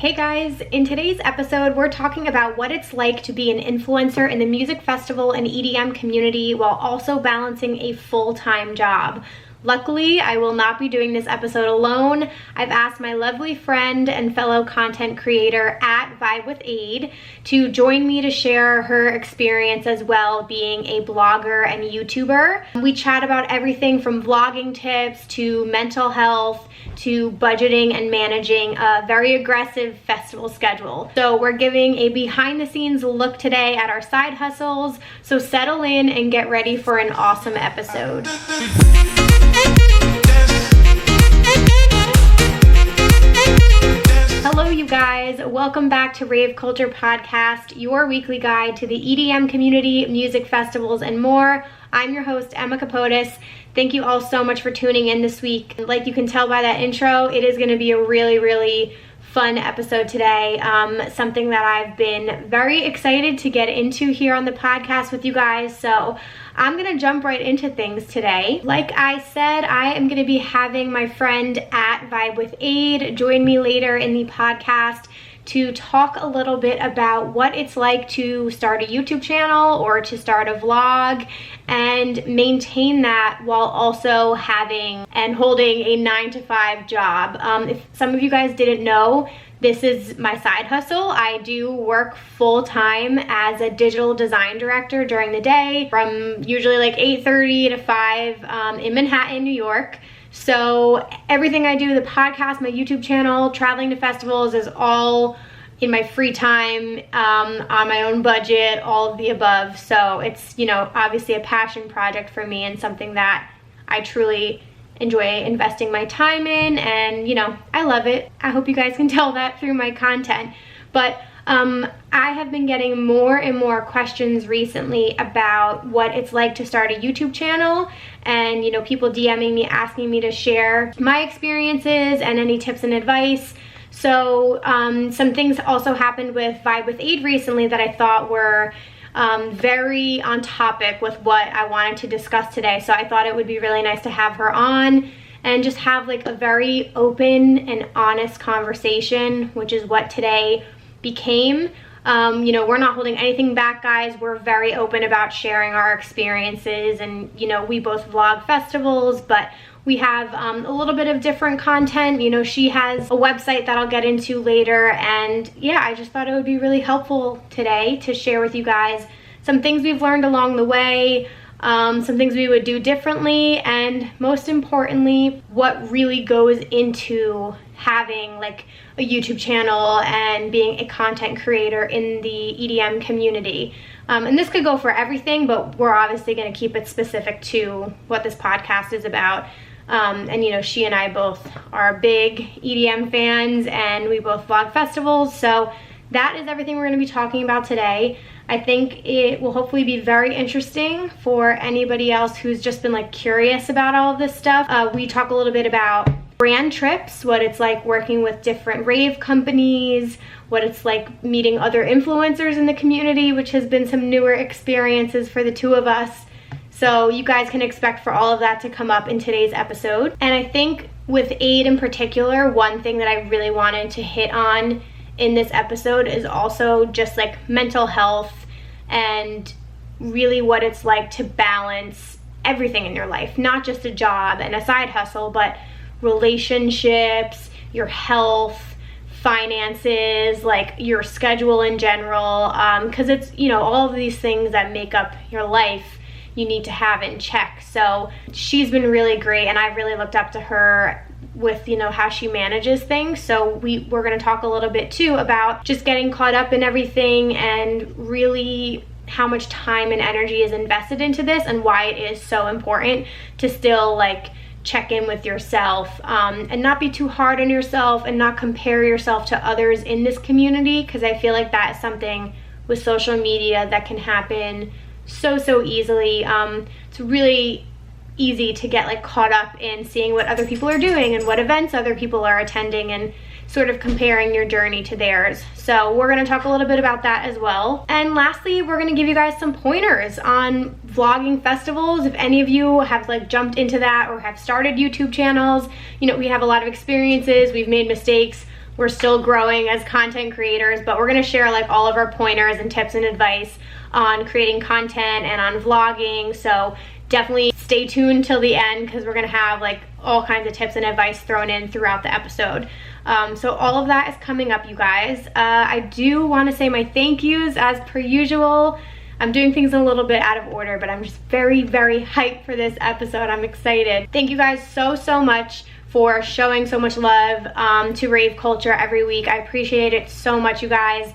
Hey guys, in today's episode, we're talking about what it's like to be an influencer in the music festival and EDM community while also balancing a full-time job. Luckily, I will not be doing this episode alone. I've asked my lovely friend and fellow content creator at Vibe with Aid to join me to share her experience as well being a blogger and YouTuber. We chat about everything from vlogging tips to mental health to budgeting and managing a very aggressive festival schedule. So we're giving a behind the scenes look today at our side hustles. So settle in and get ready for an awesome episode. Hello you guys, welcome back to Rave Culture Podcast, your weekly guide to the EDM community, music festivals, and more. I'm your host, Emma Kapotes. Thank you all so much for tuning in this week. Like you can tell by that intro, it is going to be a really fun episode today. Something that I've been very excited to get into here on the podcast with you guys. So I'm going to jump right into things today. Like I said, I am going to be having my friend at Vibe with Aid join me later in the podcast to talk a little bit about what it's like to start a YouTube channel or to start a vlog and maintain that while also having and holding a 9-to-5 job. If some of you guys didn't know, this is my side hustle. I do work full-time as a digital design director during the day from usually like 8:30 to 5 in Manhattan, New York. So everything I do, the podcast, my YouTube channel, traveling to festivals is all in my free time, on my own budget, all of the above. So it's, you know, obviously a passion project for me and something that I truly enjoy investing my time in, and you know, I love it. I hope you guys can tell that through my content. But I have been getting more and more questions recently about what it's like to start a YouTube channel, and you know, people DMing me asking me to share my experiences and any tips and advice. So some things also happened with Vibe with Aid recently that I thought were very on topic with what I wanted to discuss today. So I thought it would be really nice to have her on and just have like a very open and honest conversation, which is what today became. You know, we're not holding anything back, guys. We're very open about sharing our experiences, and you know, we both vlog festivals, but we have a little bit of different content. You know, she has a website that I'll get into later, and yeah, I just thought it would be really helpful today to share with you guys some things we've learned along the way, some things we would do differently, and most importantly, what really goes into having like a YouTube channel and being a content creator in the EDM community. And this could go for everything, but we're obviously going to keep it specific to what this podcast is about. And you know, she and I both are big EDM fans, and we both vlog festivals, so that is everything we're going to be talking about today. I think it will hopefully be very interesting for anybody else who's just been like curious about all of this stuff. We talk a little bit about brand trips, what it's like working with different rave companies, what it's like meeting other influencers in the community, which has been some newer experiences for the two of us. So you guys can expect for all of that to come up in today's episode. And I think with Aid in particular, one thing that I really wanted to hit on in this episode is also just like mental health and really what it's like to balance everything in your life, not just a job and a side hustle, but relationships, your health, finances, like your schedule in general, because it's, you know, all of these things that make up your life you need to have in check. So she's been really great, and I've really looked up to her with, you know, how she manages things. So we're going to talk a little bit too about just getting caught up in everything and really how much time and energy is invested into this and why it is so important to still like check in with yourself, and not be too hard on yourself and not compare yourself to others in this community, because I feel like that is something with social media that can happen so easily. It's really easy to get like caught up in seeing what other people are doing and what events other people are attending and sort of comparing your journey to theirs. So we're going to talk a little bit about that as well. And lastly, we're going to give you guys some pointers on vlogging festivals. If any of you have like jumped into that or have started YouTube channels, you know, we have a lot of experiences, we've made mistakes. we're still growing as content creators, but we're gonna share like all of our pointers and tips and advice on creating content and on vlogging. So definitely stay tuned till the end, because we're gonna have like all kinds of tips and advice thrown in throughout the episode. So all of that is coming up, you guys. I do want to say my thank yous as per usual. I'm doing things a little bit out of order, but I'm just very, very hyped for this episode. I'm excited. Thank you guys so much for showing so much love to Rave Culture every week. I appreciate it so much, you guys.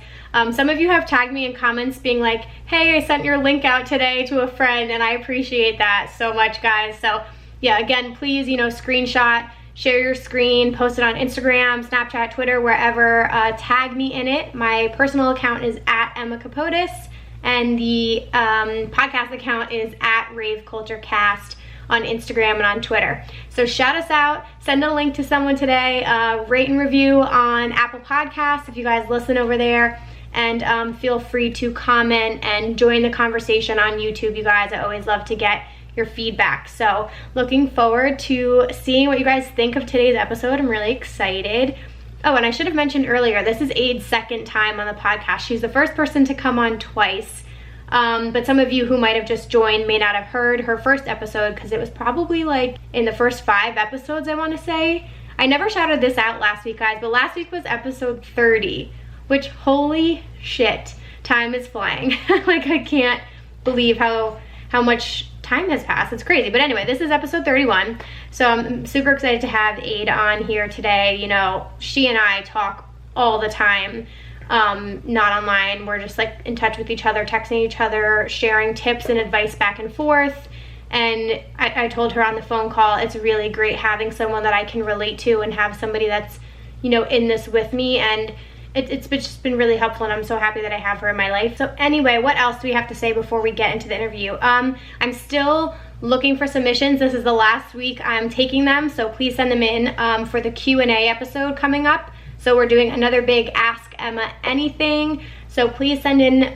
Some of you have tagged me in comments being like, hey, I sent your link out today to a friend, and I appreciate that so much, guys. So yeah, again, please, you know, screenshot, share your screen, post it on Instagram, Snapchat, Twitter, wherever. Tag me in it. My personal account is at Emma Kapotes, and the podcast account is at raveculturecast on Instagram and on Twitter. So shout us out, send a link to someone today, rate and review on Apple Podcasts if you guys listen over there, and feel free to comment and join the conversation on YouTube, you guys. I always love to get your feedback. So looking forward to seeing what you guys think of today's episode. I'm really excited. Oh, and I should have mentioned earlier, this is Aid's second time on the podcast. She's the first person to come on twice. But some of you who might have just joined may not have heard her first episode, because it was probably like in the first 5 episodes, I want to say. I never shouted this out last week, guys, but last week was episode 30, which, holy shit, time is flying. Like, I can't believe how much time has passed. It's crazy. But anyway, this is episode 31. So I'm super excited to have Aid on here today. You know, she and I talk all the time. Not online. We're just like in touch with each other, texting each other, sharing tips and advice back and forth. And I told her on the phone call, it's really great having someone that I can relate to and have somebody that's, you know, in this with me. And it's just been really helpful, and I'm so happy that I have her in my life. So anyway, what else do we have to say before we get into the interview? I'm still looking for submissions. This is the last week I'm taking them, so please send them in for the Q&A episode coming up. So we're doing another big Ask Emma Anything. So please send in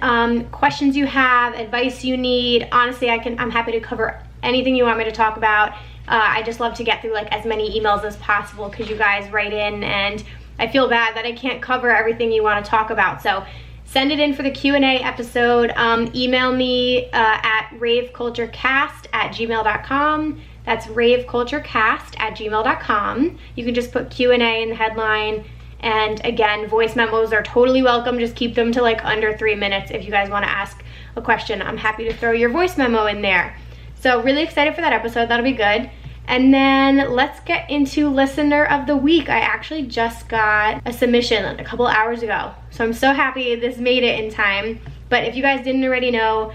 questions you have, advice you need. Honestly, I'm happy to cover anything you want me to talk about. I just love to get through like as many emails as possible, because you guys write in and I feel bad that I can't cover everything you want to talk about. So send it in for the Q&A episode. Email me at raveculturecast@gmail.com. That's raveculturecast@gmail.com. You can just put Q&A in the headline. And again, voice memos are totally welcome. Just keep them to like under 3 minutes if you guys want to ask a question. I'm happy to throw your voice memo in there. So really excited for that episode. That'll be good. And then let's get into Listener of the Week. I actually just got a submission a couple hours ago, so I'm so happy this made it in time. But if you guys didn't already know,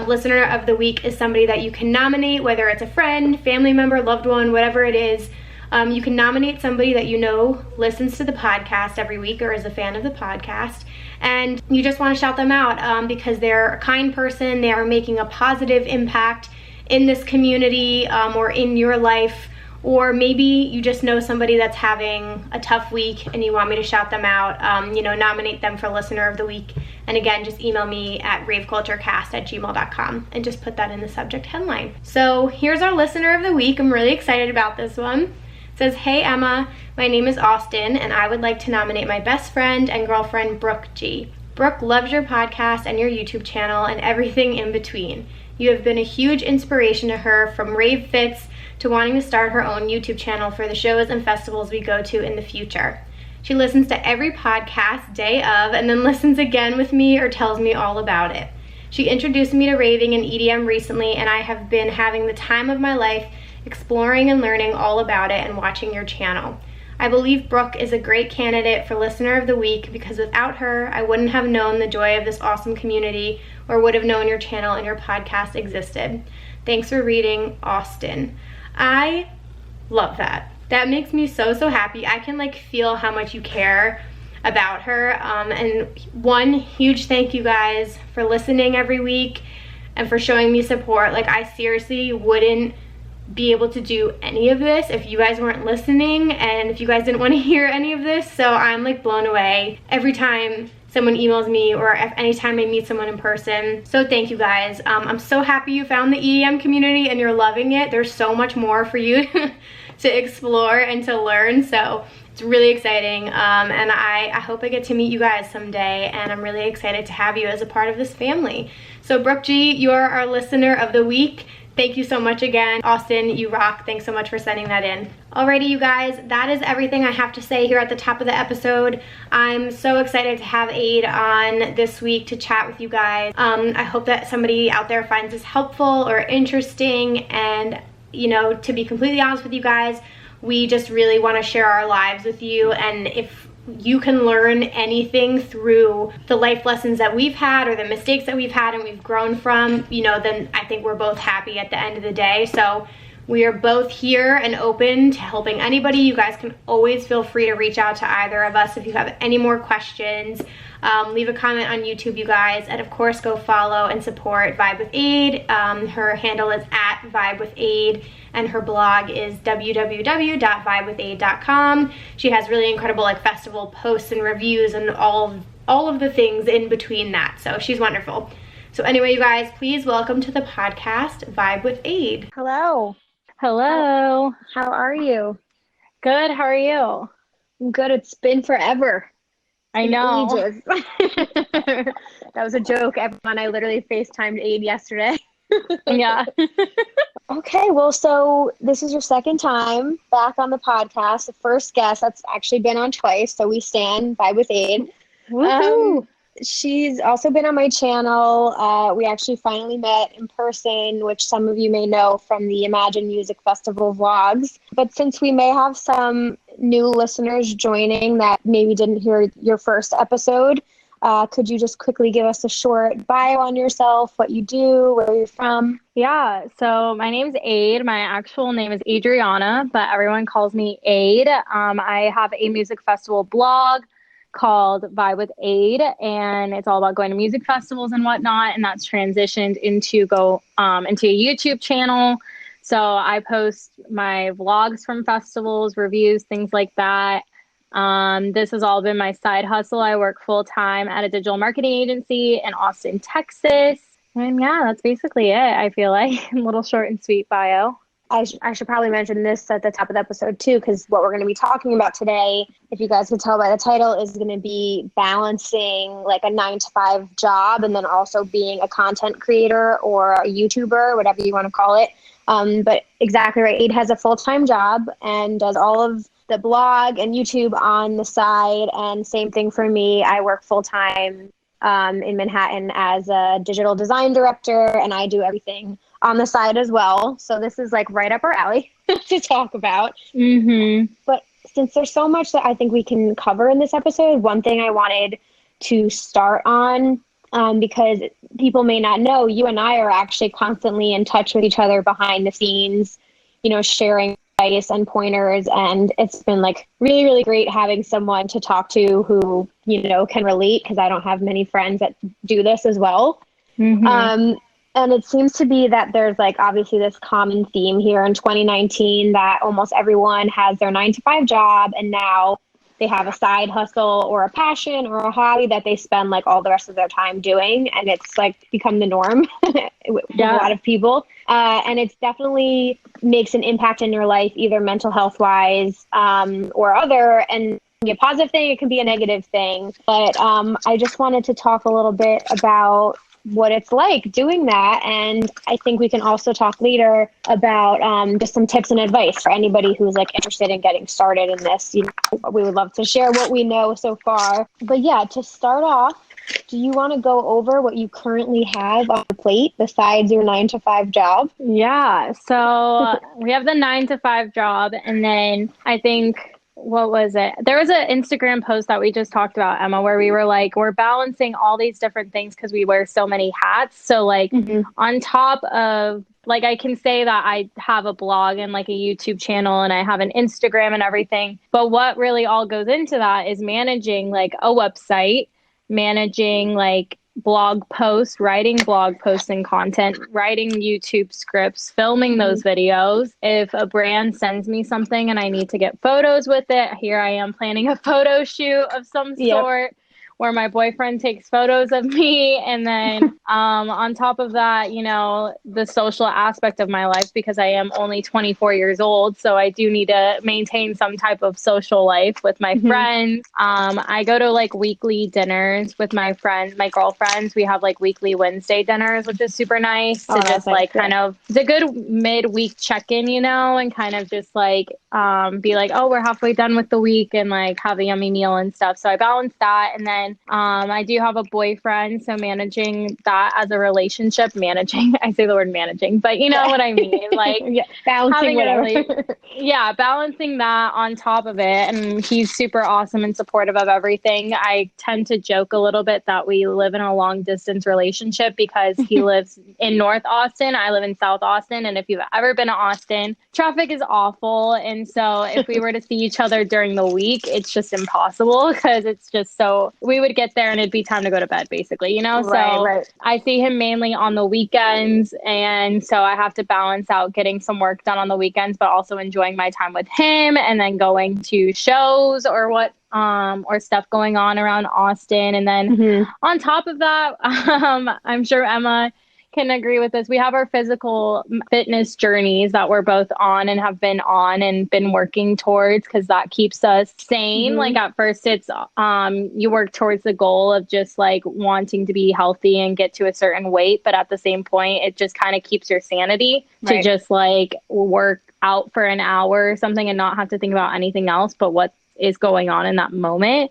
Listener of the Week is somebody that you can nominate, whether it's a friend, family member, loved one, whatever it is. You can nominate somebody that you know listens to the podcast every week or is a fan of the podcast, and you just want to shout them out because they're a kind person, they are making a positive impact in this community or in your life, or maybe you just know somebody that's having a tough week and you want me to shout them out. You know, nominate them for Listener of the Week. And again, just email me at raveculturecast@gmail.com and just put that in the subject headline. So here's our Listener of the Week. I'm really excited about this one. It says, hey Emma, my name is Austin and I would like to nominate my best friend and girlfriend, Brooke G. Brooke loves your podcast and your YouTube channel and everything in between. You have been a huge inspiration to her, from rave fits to wanting to start her own YouTube channel for the shows and festivals we go to in the future. She listens to every podcast day of and then listens again with me or tells me all about it. She introduced me to raving and EDM recently, and I have been having the time of my life exploring and learning all about it and watching your channel. I believe Brooke is a great candidate for Listener of the Week because without her, I wouldn't have known the joy of this awesome community or would have known your channel and your podcast existed. Thanks for reading, Austin. I love that. That makes me so happy. I can like feel how much you care about her. And one huge thank you guys for listening every week and for showing me support. Like, I seriously wouldn't be able to do any of this if you guys weren't listening and if you guys didn't want to hear any of this. So I'm like blown away every time someone emails me or anytime I meet someone in person. So thank you guys. I'm so happy you found the EDM community and you're loving it. There's so much more for you to explore and to learn. So it's It's really exciting, and I hope I get to meet you guys someday, and I'm really excited to have you as a part of this family. So Brooke G, you're our listener of the week. Thank you so much again. Austin, you rock. Thanks so much for sending that in. Alrighty, you guys, that is everything I have to say here at the top of the episode. I'm so excited to have Aid on this week to chat with you guys. I hope that somebody out there finds this helpful or interesting, and you know, to be completely honest with you guys, we just really want to share our lives with you, and if you can learn anything through the life lessons that we've had or the mistakes that we've had and we've grown from, you know, then I think we're both happy at the end of the day. So we are both here and open to helping anybody. You guys can always feel free to reach out to either of us if you have any more questions. Leave a comment on YouTube, you guys, and of course go follow and support Vibe with Aid. Her handle is @VibeWithAid, and her blog is www.vibewithaid.com. She has really incredible like festival posts and reviews and all of the things in between that. So she's wonderful. So anyway, you guys, please welcome to the podcast, Vibe with Aid. Hello. Hello. How are you? Good. How are you? I'm good. It's been forever. I know. Ages. That was a joke, everyone. I literally FaceTimed Aid yesterday. Yeah. Okay, well, so this is your second time back on the podcast. The first guest that's actually been on twice, so we stand Vibe with Aid. Woohoo. She's also been on my channel. We actually finally met in person, which some of you may know from the Imagine Music Festival vlogs. But since we may have some new listeners joining that maybe didn't hear your first episode, could you just quickly give us a short bio on yourself, what you do, where you're from? Yeah. So my name's Aid. My actual name is Adriana, but everyone calls me Aid. I have a music festival blog called Vibe with Aid, and it's all about going to music festivals and whatnot, and that's transitioned into into a YouTube channel. So I post my vlogs from festivals, reviews, things like that. This has all been my side hustle. I work full-time at a digital marketing agency in Austin, Texas. And yeah, that's basically it. I feel like a little short and sweet bio. I should probably mention this at the top of the episode too, because what we're going to be talking about today, if you guys can tell by the title, is going to be balancing like a 9-to-5 job and then also being a content creator or a YouTuber, whatever you want to call it. But exactly right. Aid has a full-time job and does all of the blog and YouTube on the side. And same thing for me. I work full-time in Manhattan as a digital design director, and I do everything on the side as well. So this is like right up our alley to talk about. Mm-hmm. But since there's so much that I think we can cover in this episode, one thing I wanted to start on, because people may not know, you and I are actually constantly in touch with each other behind the scenes, you know, sharing advice and pointers. And it's been like really, really great having someone to talk to who, you know, can relate, because I don't have many friends that do this as well. Mm-hmm. And it seems to be that there's like obviously this common theme here in 2019 that almost everyone has their 9-to-5 job, and now they have a side hustle or a passion or a hobby that they spend like all the rest of their time doing. And it's like become the norm with a lot of people. And it's definitely makes an impact in your life, either mental health wise or other. And it can be a positive thing, it can be a negative thing. But I just wanted to talk a little bit about what it's like doing that. And I think we can also talk later about just some tips and advice for anybody who's like interested in getting started in this. You know, we would love to share what we know so far. But yeah, to start off, do you want to go over what you currently have on the plate besides your 9-to-5 job? Yeah. So we have the 9-to-5 job, and then I think, what was it? There was an Instagram post that we just talked about, Emma, where we were like, we're balancing all these different things because we wear so many hats. So like on top of, like, I can say that I have a blog and like a YouTube channel and I have an Instagram and everything. But what really all goes into that is managing like a website, managing like blog posts, writing blog posts and content, writing YouTube scripts, filming those videos. If a brand sends me something and I need to get photos with it, here I am planning a photo shoot of some sort, where my boyfriend takes photos of me. And then on top of that, you know, the social aspect of my life, because I am only 24 years old. So I do need to maintain some type of social life with my friends. I go to like weekly dinners with my friends, my girlfriends. We have like weekly Wednesday dinners, which is super nice to just like kind of, it's a good midweek check-in, you know, and kind of just like be like, oh, we're halfway done with the week and like have a yummy meal and stuff. So I balance that. And then I do have a boyfriend. So managing that as a relationship, managing, I say the word managing, but you know what I mean? Like balancing whatever. Balancing that on top of it. And he's super awesome and supportive of everything. I tend to joke a little bit that we live in a long distance relationship because he lives in North Austin. I live in South Austin. And if you've ever been to Austin, traffic is awful. And so if we were to see each other during the week, it's just impossible because it's just so, we would get there and it'd be time to go to bed basically, you know? Right. I see him mainly on the weekends. And so I have to balance out getting some work done on the weekends, but also enjoying my time with him and then going to shows or stuff going on around Austin. And then on top of that, I'm sure Emma can agree with this. We have our physical fitness journeys that we're both on and have been on and been working towards because that keeps us sane. Like at first it's you work towards the goal of just like wanting to be healthy and get to a certain weight, but at the same point it just kind of keeps your sanity to just like work out for an hour or something and not have to think about anything else but what is going on in that moment.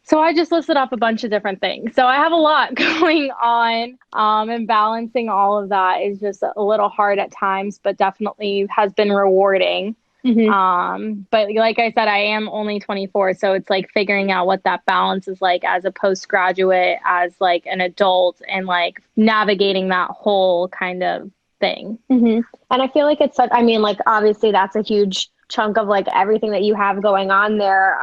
So I just listed off a bunch of different things. So I have a lot going on, and balancing all of that is just a little hard at times, but definitely has been rewarding. But like I said, I am only 24. So it's like figuring out what that balance is like as a postgraduate, as like an adult, and like navigating that whole kind of thing. And I feel like it's such, I mean, like obviously that's a huge chunk of like everything that you have going on there.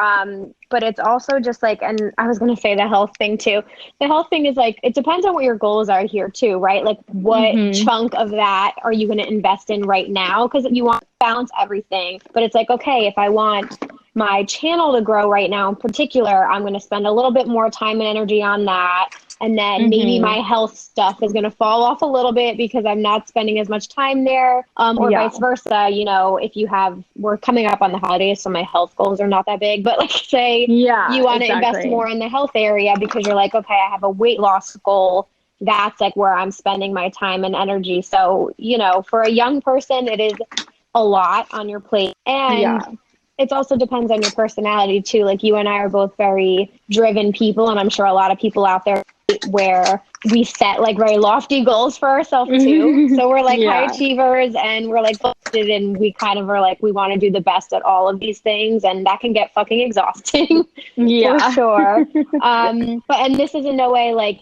But it's also just like, and I was going to say the health thing too. The health thing is like, it depends on what your goals are here too, right? Like what chunk of that are you going to invest in right now? Because you want to balance everything, but it's like, okay, if I want my channel to grow right now in particular, I'm going to spend a little bit more time and energy on that. And then maybe my health stuff is going to fall off a little bit because I'm not spending as much time there, or vice versa. You know, if you have, we're coming up on the holidays, so my health goals are not that big, but like say you want to invest more in the health area because you're like, okay, I have a weight loss goal. That's like where I'm spending my time and energy. So, you know, for a young person, it is a lot on your plate. And it also depends on your personality too. Like you and I are both very driven people, and I'm sure a lot of people out there where we set like very lofty goals for ourselves too. So we're like high achievers and we're like busted, and we kind of are like, we want to do the best at all of these things, and that can get fucking exhausting for sure. But, and this is in no way like,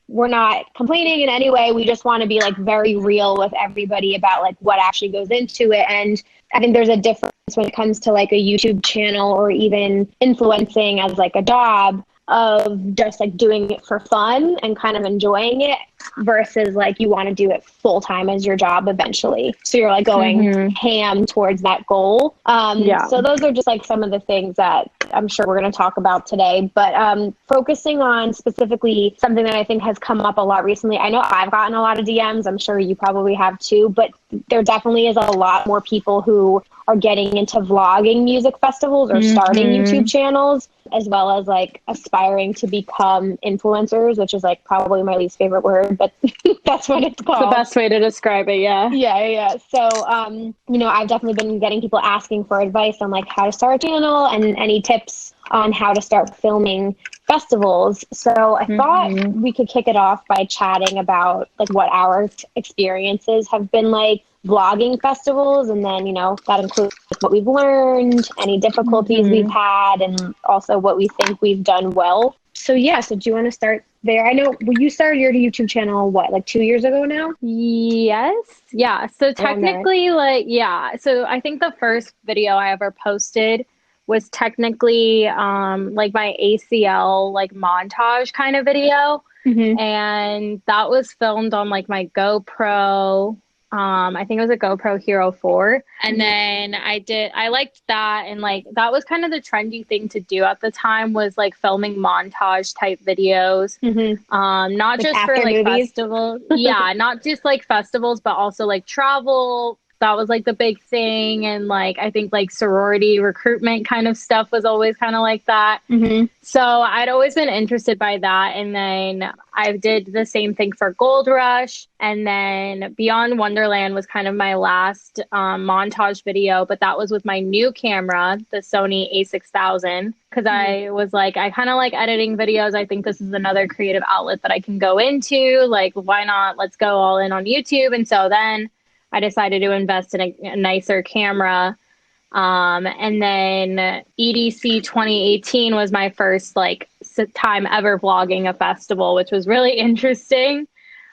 we're not complaining in any way. We just want to be like very real with everybody about like what actually goes into it. And I think there's a difference when it comes to like a YouTube channel or even influencing as like a job, of just like doing it for fun and kind of enjoying it versus like you want to do it full time as your job eventually. So you're like going ham towards that goal. So those are just like some of the things that I'm sure we're going to talk about today, but focusing on specifically something that I think has come up a lot recently. I know I've gotten a lot of DMs. I'm sure you probably have too, but there definitely is a lot more people who are getting into vlogging music festivals or starting YouTube channels, as well as like aspiring to become influencers, which is like probably my least favorite word, but that's what it's called. It's the best way to describe it. Yeah. So, you know, I've definitely been getting people asking for advice on like how to start a channel and any tips on how to start filming festivals. So I thought we could kick it off by chatting about like what our experiences have been like vlogging festivals, and then, you know, that includes what we've learned, any difficulties we've had, and also what we think we've done well. So so do you want to start there? I know you started your YouTube channel, what, like 2 years ago now? Yes. Yeah. So technically so I think the first video I ever posted was technically like my ACL like montage kind of video. And that was filmed on like my GoPro. I think it was a GoPro Hero 4. And then I liked that. And like, that was kind of the trendy thing to do at the time, was like filming montage type videos. Not Like just for like movies. festivals. Yeah. Not just like festivals, but also like travel. That was like the big thing. And like, I think like sorority recruitment kind of stuff was always kind of like that. So I'd always been interested by that. And then I did the same thing for Gold Rush. And then Beyond Wonderland was kind of my last montage video, but that was with my new camera, the Sony a6000, because I was like, I kind of like editing videos. I think this is another creative outlet that I can go into. Like, why not? Let's go all in on YouTube. And so then I decided to invest in a nicer camera. And then EDC 2018 was my first like time ever vlogging a festival, which was really interesting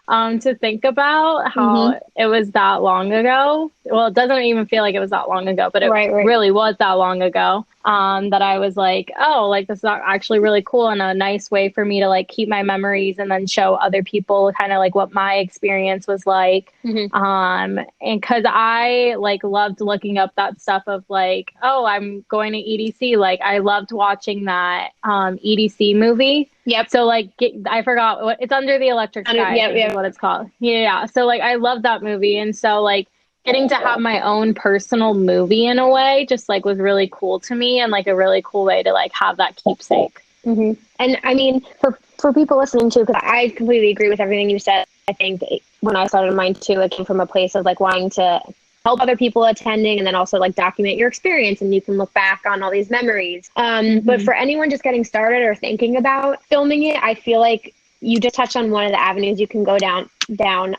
to think about how it was that long ago. Well, it doesn't even feel like it was that long ago, but it really was that long ago. That I was like, oh, like this is actually really cool and a nice way for me to like keep my memories and then show other people kind of like what my experience was like. And because I like loved looking up that stuff of like, oh, I'm going to EDC. Like I loved watching that EDC movie. So like I forgot what it's Under the Electric Sky. Is what it's called. Yeah. So like I love that movie, and so like getting to have my own personal movie in a way just like was really cool to me, and like a really cool way to like have that keepsake. And I mean, for people listening too, because I completely agree with everything you said. I think when I started mine too, it came from a place of like wanting to help other people attending, and then also like document your experience, and you can look back on all these memories. But for anyone just getting started or thinking about filming it, I feel like you just touched on one of the avenues you can go down.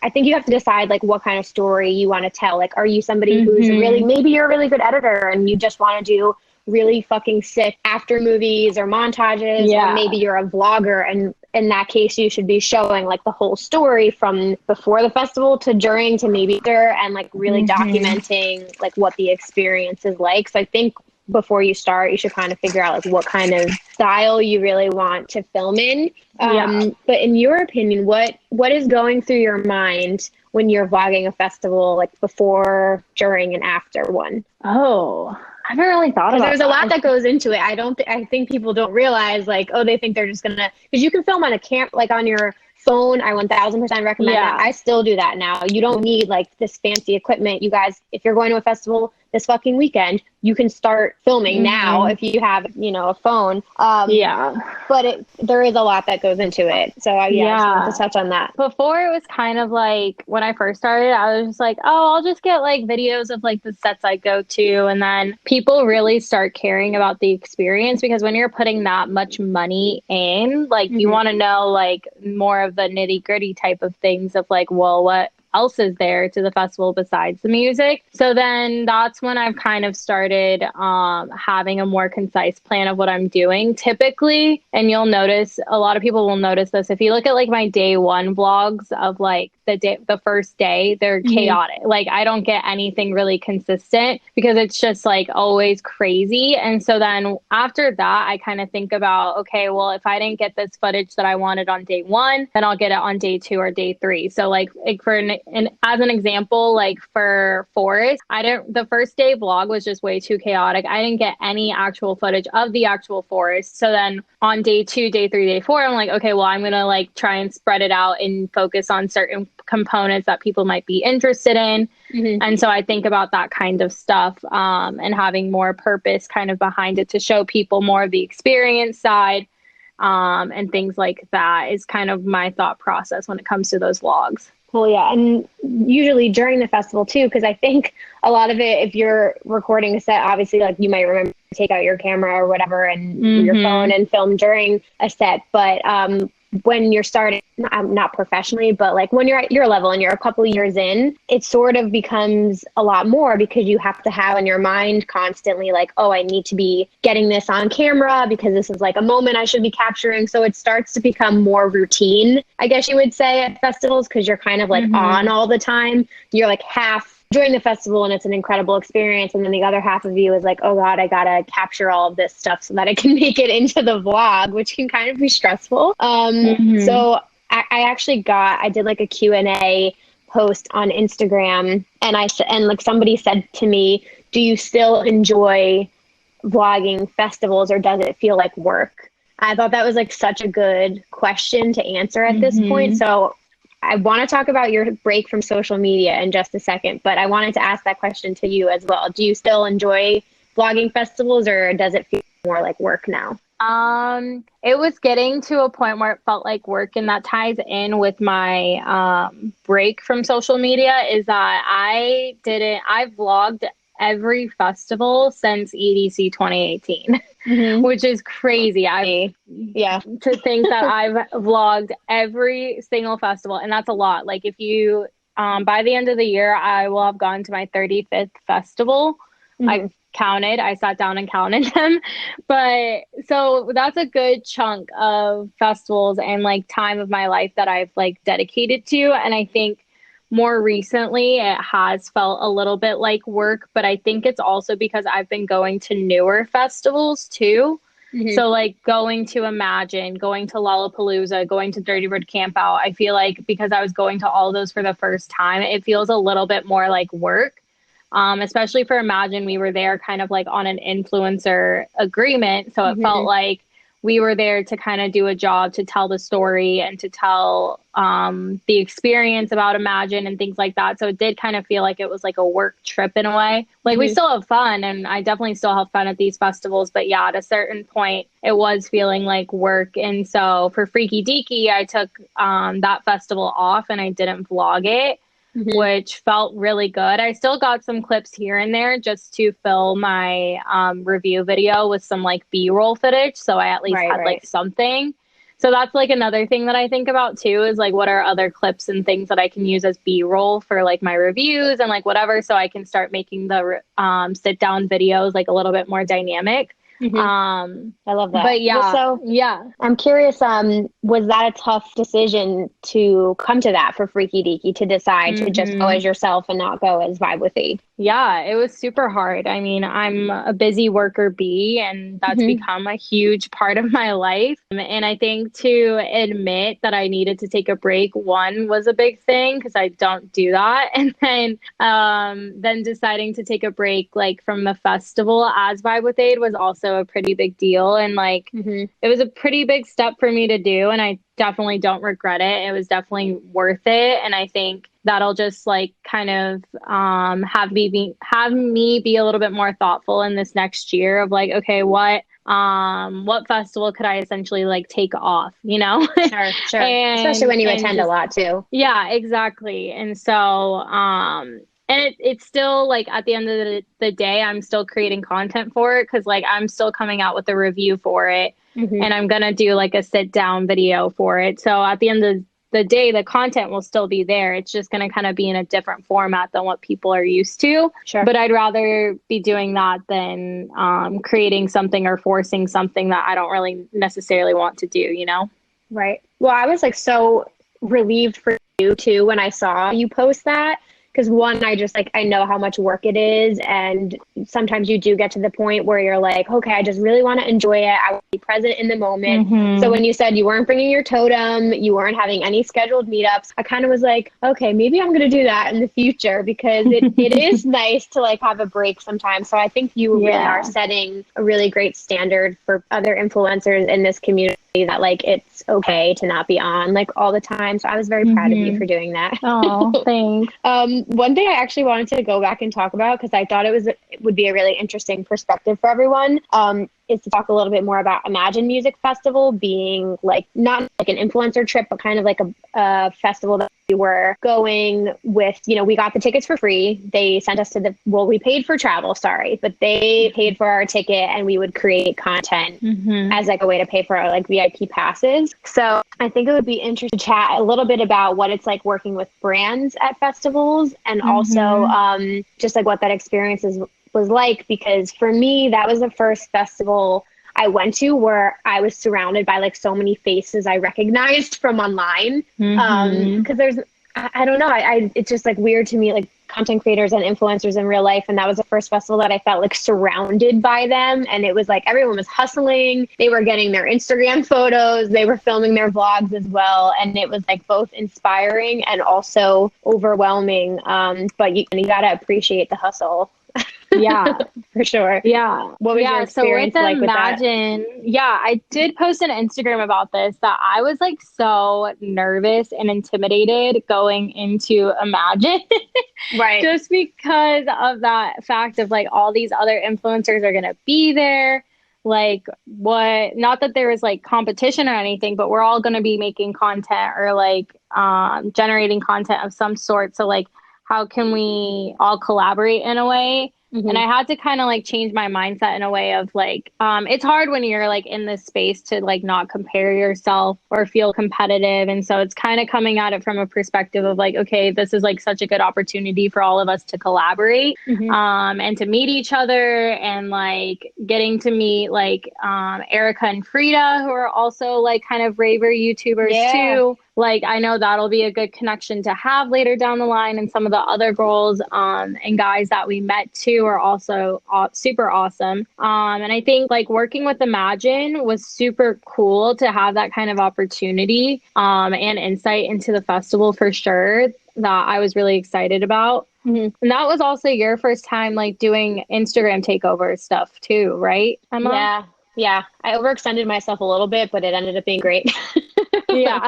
I think you have to decide like what kind of story you want to tell. Like, are you somebody who's maybe you're a really good editor and you just want to do really fucking sick after movies or montages, or maybe you're a vlogger, and in that case you should be showing like the whole story from before the festival to during to maybe after, and like really documenting like what the experience is like. So I think before you start, you should kind of figure out like what kind of style you really want to film in. But in your opinion, what is going through your mind when you're vlogging a festival, like before, during, and after one? Oh, I haven't really thought about There's a lot that goes into it. I think people don't realize like, oh, they think they're just gonna, because you can film on a like on your phone. I 1000% recommend that. I still do that now. You don't need like this fancy equipment. You guys, if you're going to a festival this fucking weekend, you can start filming now if you have, a phone. But there is a lot that goes into it. So I just wanted to touch on that. Before it was kind of like, when I first started, I was just like, oh, I'll just get like videos of like the sets I go to. And then people really start caring about the experience, because when you're putting that much money in, like you want to know like more of the nitty gritty type of things of like, well, what else is there to the festival besides the music? So then that's when I've kind of started having a more concise plan of what I'm doing typically. And you'll notice, a lot of people will notice this, if you look at like my day one vlogs of like the first day, they're chaotic. Like I don't get anything really consistent because it's just like always crazy. And so then after that, I kind of think about, okay, well, if I didn't get this footage that I wanted on day one, then I'll get it on day 2 or day 3. So like for as an example, like for Forest, the first day vlog was just way too chaotic. I didn't get any actual footage of the actual forest. So then on day 2, day 3, day 4, I'm like, okay, well, I'm going to like try and spread it out and focus on certain components that people might be interested in. And so I think about that kind of stuff, and having more purpose kind of behind it to show people more of the experience side, and things like that is kind of my thought process when it comes to those vlogs. Well, yeah. And usually during the festival too, because I think a lot of it, if you're recording a set, obviously like you might remember to take out your camera or whatever and your phone and film during a set. But when you're starting, not professionally, but like when you're at your level and you're a couple years in, it sort of becomes a lot more, because you have to have in your mind constantly like, oh, I need to be getting this on camera because this is like a moment I should be capturing. So it starts to become more routine, I guess you would say, at festivals, because you're kind of like on all the time. You're like half during the festival and it's an incredible experience, and then the other half of you is like, oh God, I gotta capture all of this stuff so that I can make it into the vlog, which can kind of be stressful. So I actually I did like a Q&A post on Instagram, and like somebody said to me, do you still enjoy vlogging festivals, or does it feel like work? I thought that was like such a good question to answer at this point. So I want to talk about your break from social media in just a second, but I wanted to ask that question to you as well. Do you still enjoy vlogging festivals, or does it feel more like work now? It was getting to a point where it felt like work, and that ties in with my break from social media, is that I vlogged every festival since EDC 2018, which is crazy. To think that I've vlogged every single festival, and that's a lot. Like if you, by the end of the year, I will have gone to my 35th festival. I sat down and counted them. But so that's a good chunk of festivals and like time of my life that I've like dedicated to. And I think more recently it has felt a little bit like work, but I think it's also because I've been going to newer festivals too. So like going to Imagine, going to Lollapalooza, going to Dirty Bird Campout, I feel like because I was going to all those for the first time, it feels a little bit more like work. Especially for Imagine, we were there kind of like on an influencer agreement. So it felt like we were there to kind of do a job to tell the story and to tell the experience about Imagine and things like that. So it did kind of feel like it was like a work trip in a way. Like we still have fun, and I definitely still have fun at these festivals. But yeah, at a certain point, it was feeling like work. And so for Freaky Deaky, I took that festival off and I didn't vlog it. Which felt really good. I still got some clips here and there just to fill my review video with some like B-roll footage. So I at least had like something. So that's like another thing that I think about too, is like what are other clips and things that I can use as B-roll for like my reviews and like whatever. So I can start making the sit down videos like a little bit more dynamic. I love that. But yeah, so I'm curious, was that a tough decision to come to that for Freaky Deaky, to decide to just go as yourself and not go as Vibe with Aid? Yeah, it was super hard. I mean, I'm a busy worker bee, and that's become a huge part of my life. And I think to admit that I needed to take a break, one, was a big thing because I don't do that. And then deciding to take a break like from the festival as Vibe with Aid was also a pretty big deal. And like, it was a pretty big step for me to do. And I definitely don't regret it. It was definitely worth it. And I think that'll just like kind of have me be a little bit more thoughtful in this next year of like, okay, what festival could I essentially like take off, you know? Sure. Especially when you attend a lot too. Yeah, exactly. And so and it's still like at the end of the day, I'm still creating content for it because like I'm still coming out with a review for it, and I'm gonna do like a sit down video for it. So at the end of the day, the content will still be there. It's just gonna kind of be in a different format than what people are used to. Sure. But I'd rather be doing that than creating something or forcing something that I don't really necessarily want to do, you know? Right. Well, I was like so relieved for you too when I saw you post that. Because one, I know how much work it is. And sometimes you do get to the point where you're like, okay, I just really want to enjoy it. I want to be present in the moment. So when you said you weren't bringing your totem, you weren't having any scheduled meetups, I kind of was like, okay, maybe I'm going to do that in the future because it is nice to like have a break sometimes. So I think you really are setting a really great standard for other influencers in this community that like it's okay to not be on like all the time. So I was very proud of you for doing that. Oh, thanks. One thing I actually wanted to go back and talk about, because I thought it would be a really interesting perspective for everyone, is to talk a little bit more about Imagine Music Festival being like not like an influencer trip, but kind of like a festival that we were going with. You know, we got the tickets for free. They sent us we paid for travel, but they paid for our ticket, and we would create content as like a way to pay for our like VIP passes. So I think it would be interesting to chat a little bit about what it's like working with brands at festivals, and also just like what that experience was like, because for me, that was the first festival I went to where I was surrounded by like so many faces I recognized from online. Because there's, I don't know, it's just like weird to me, like content creators and influencers in real life. And that was the first festival that I felt like surrounded by them. And it was like everyone was hustling. They were getting their Instagram photos. They were filming their vlogs as well. And it was like both inspiring and also overwhelming. But you got to appreciate the hustle. Yeah, for sure. Yeah. What was your experience like with Imagine, yeah, I did post an Instagram about this that I was like so nervous and intimidated going into Imagine. Right. Just because of that fact of like all these other influencers are going to be there. Like what, not that there was like competition or anything, but we're all going to be making content or like generating content of some sort. So like, how can we all collaborate in a way? Mm-hmm. And I had to kind of like change my mindset in a way of like, it's hard when you're like in this space to like not compare yourself or feel competitive. And so it's kind of coming at it from a perspective of like, okay, this is like such a good opportunity for all of us to collaborate, and to meet each other, and like getting to meet like Erica and Frida, who are also like kind of Raver YouTubers too. Like, I know that'll be a good connection to have later down the line. And some of the other girls and guys that we met too are also super awesome. And I think like working with Imagine was super cool to have that kind of opportunity and insight into the festival for sure, that I was really excited about. And that was also your first time like doing Instagram takeover stuff too, right, Emma? Yeah. I overextended myself a little bit, but it ended up being great. Yeah.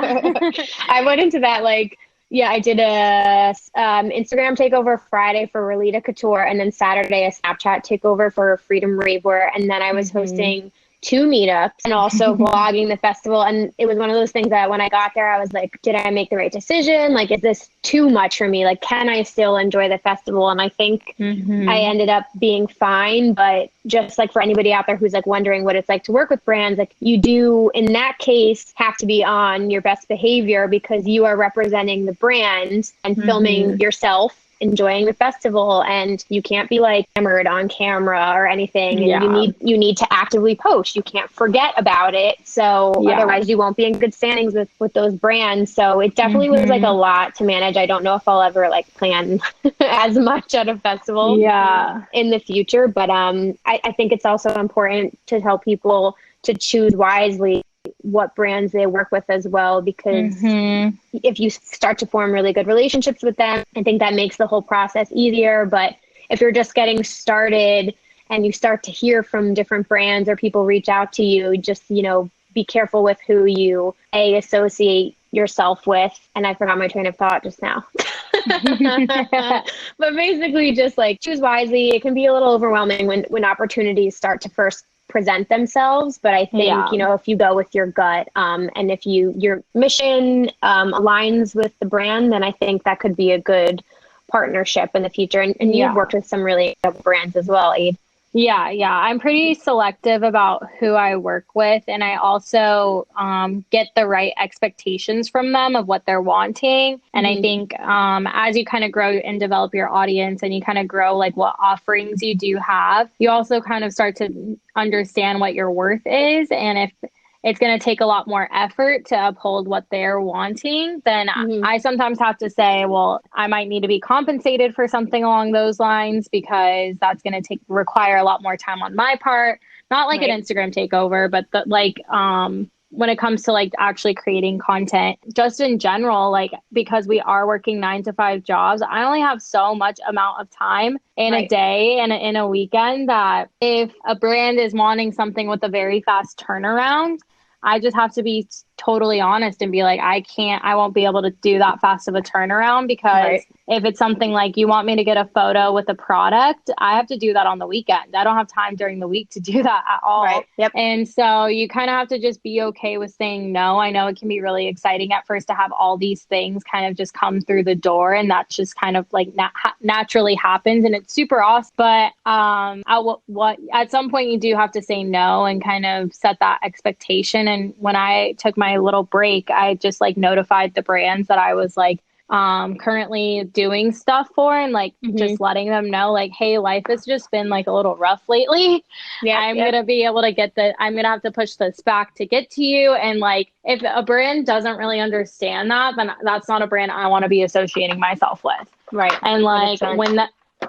I went into that like, I did a Instagram takeover Friday for Relita Couture, and then Saturday a Snapchat takeover for Freedom Ravewear. And then I was hosting 2 meetups and also vlogging the festival. And it was one of those things that when I got there, I was like, did I make the right decision? Like, is this too much for me? Like, can I still enjoy the festival? And I think I ended up being fine. But just like for anybody out there who's like wondering what it's like to work with brands, like you do in that case have to be on your best behavior, because you are representing the brand and filming yourself enjoying the festival, and you can't be like hammered on camera or anything. And you need to actively post. You can't forget about it. So otherwise you won't be in good standings with those brands. So it definitely was like a lot to manage. I don't know if I'll ever like plan as much at a festival in the future, but I think it's also important to tell people to choose wisely what brands they work with as well, because if you start to form really good relationships with them, I think that makes the whole process easier. But if you're just getting started and you start to hear from different brands or people reach out to you, just, be careful with who you associate yourself with. And I forgot my train of thought just now. But basically just like choose wisely. It can be a little overwhelming when opportunities start to first present themselves. But I think, if you go with your gut, and if your mission aligns with the brand, then I think that could be a good partnership in the future. And you've worked with some really good brands as well, Aid. Yeah. I'm pretty selective about who I work with. And I also get the right expectations from them of what they're wanting. And I think as you kind of grow and develop your audience, and you kind of grow like what offerings you do have, you also kind of start to understand what your worth is. And if it's going to take a lot more effort to uphold what they're wanting, then I sometimes have to say, well, I might need to be compensated for something along those lines, because that's going to require a lot more time on my part. Not like an Instagram takeover, but when it comes to like actually creating content, just in general, like because we are working 9-to-5 jobs, I only have so much amount of time in a day and in a weekend, that if a brand is wanting something with a very fast turnaround, I just have to be totally honest and be like, I won't be able to do that fast of a turnaround, because if it's something like you want me to get a photo with a product, I have to do that on the weekend. I don't have time during the week to do that at all. And so you kind of have to just be okay with saying no. I know it can be really exciting at first to have all these things kind of just come through the door, and that just kind of like naturally happens, and it's super awesome. But at some point you do have to say no and kind of set that expectation. And when I took my little break, I just like notified the brands that I was like currently doing stuff for, and like just letting them know like, hey, life has just been like a little rough lately. I'm gonna be able to I'm gonna have to push this back to get to you. And like, if a brand doesn't really understand that, then that's not a brand I want to be associating myself with. Right. And like,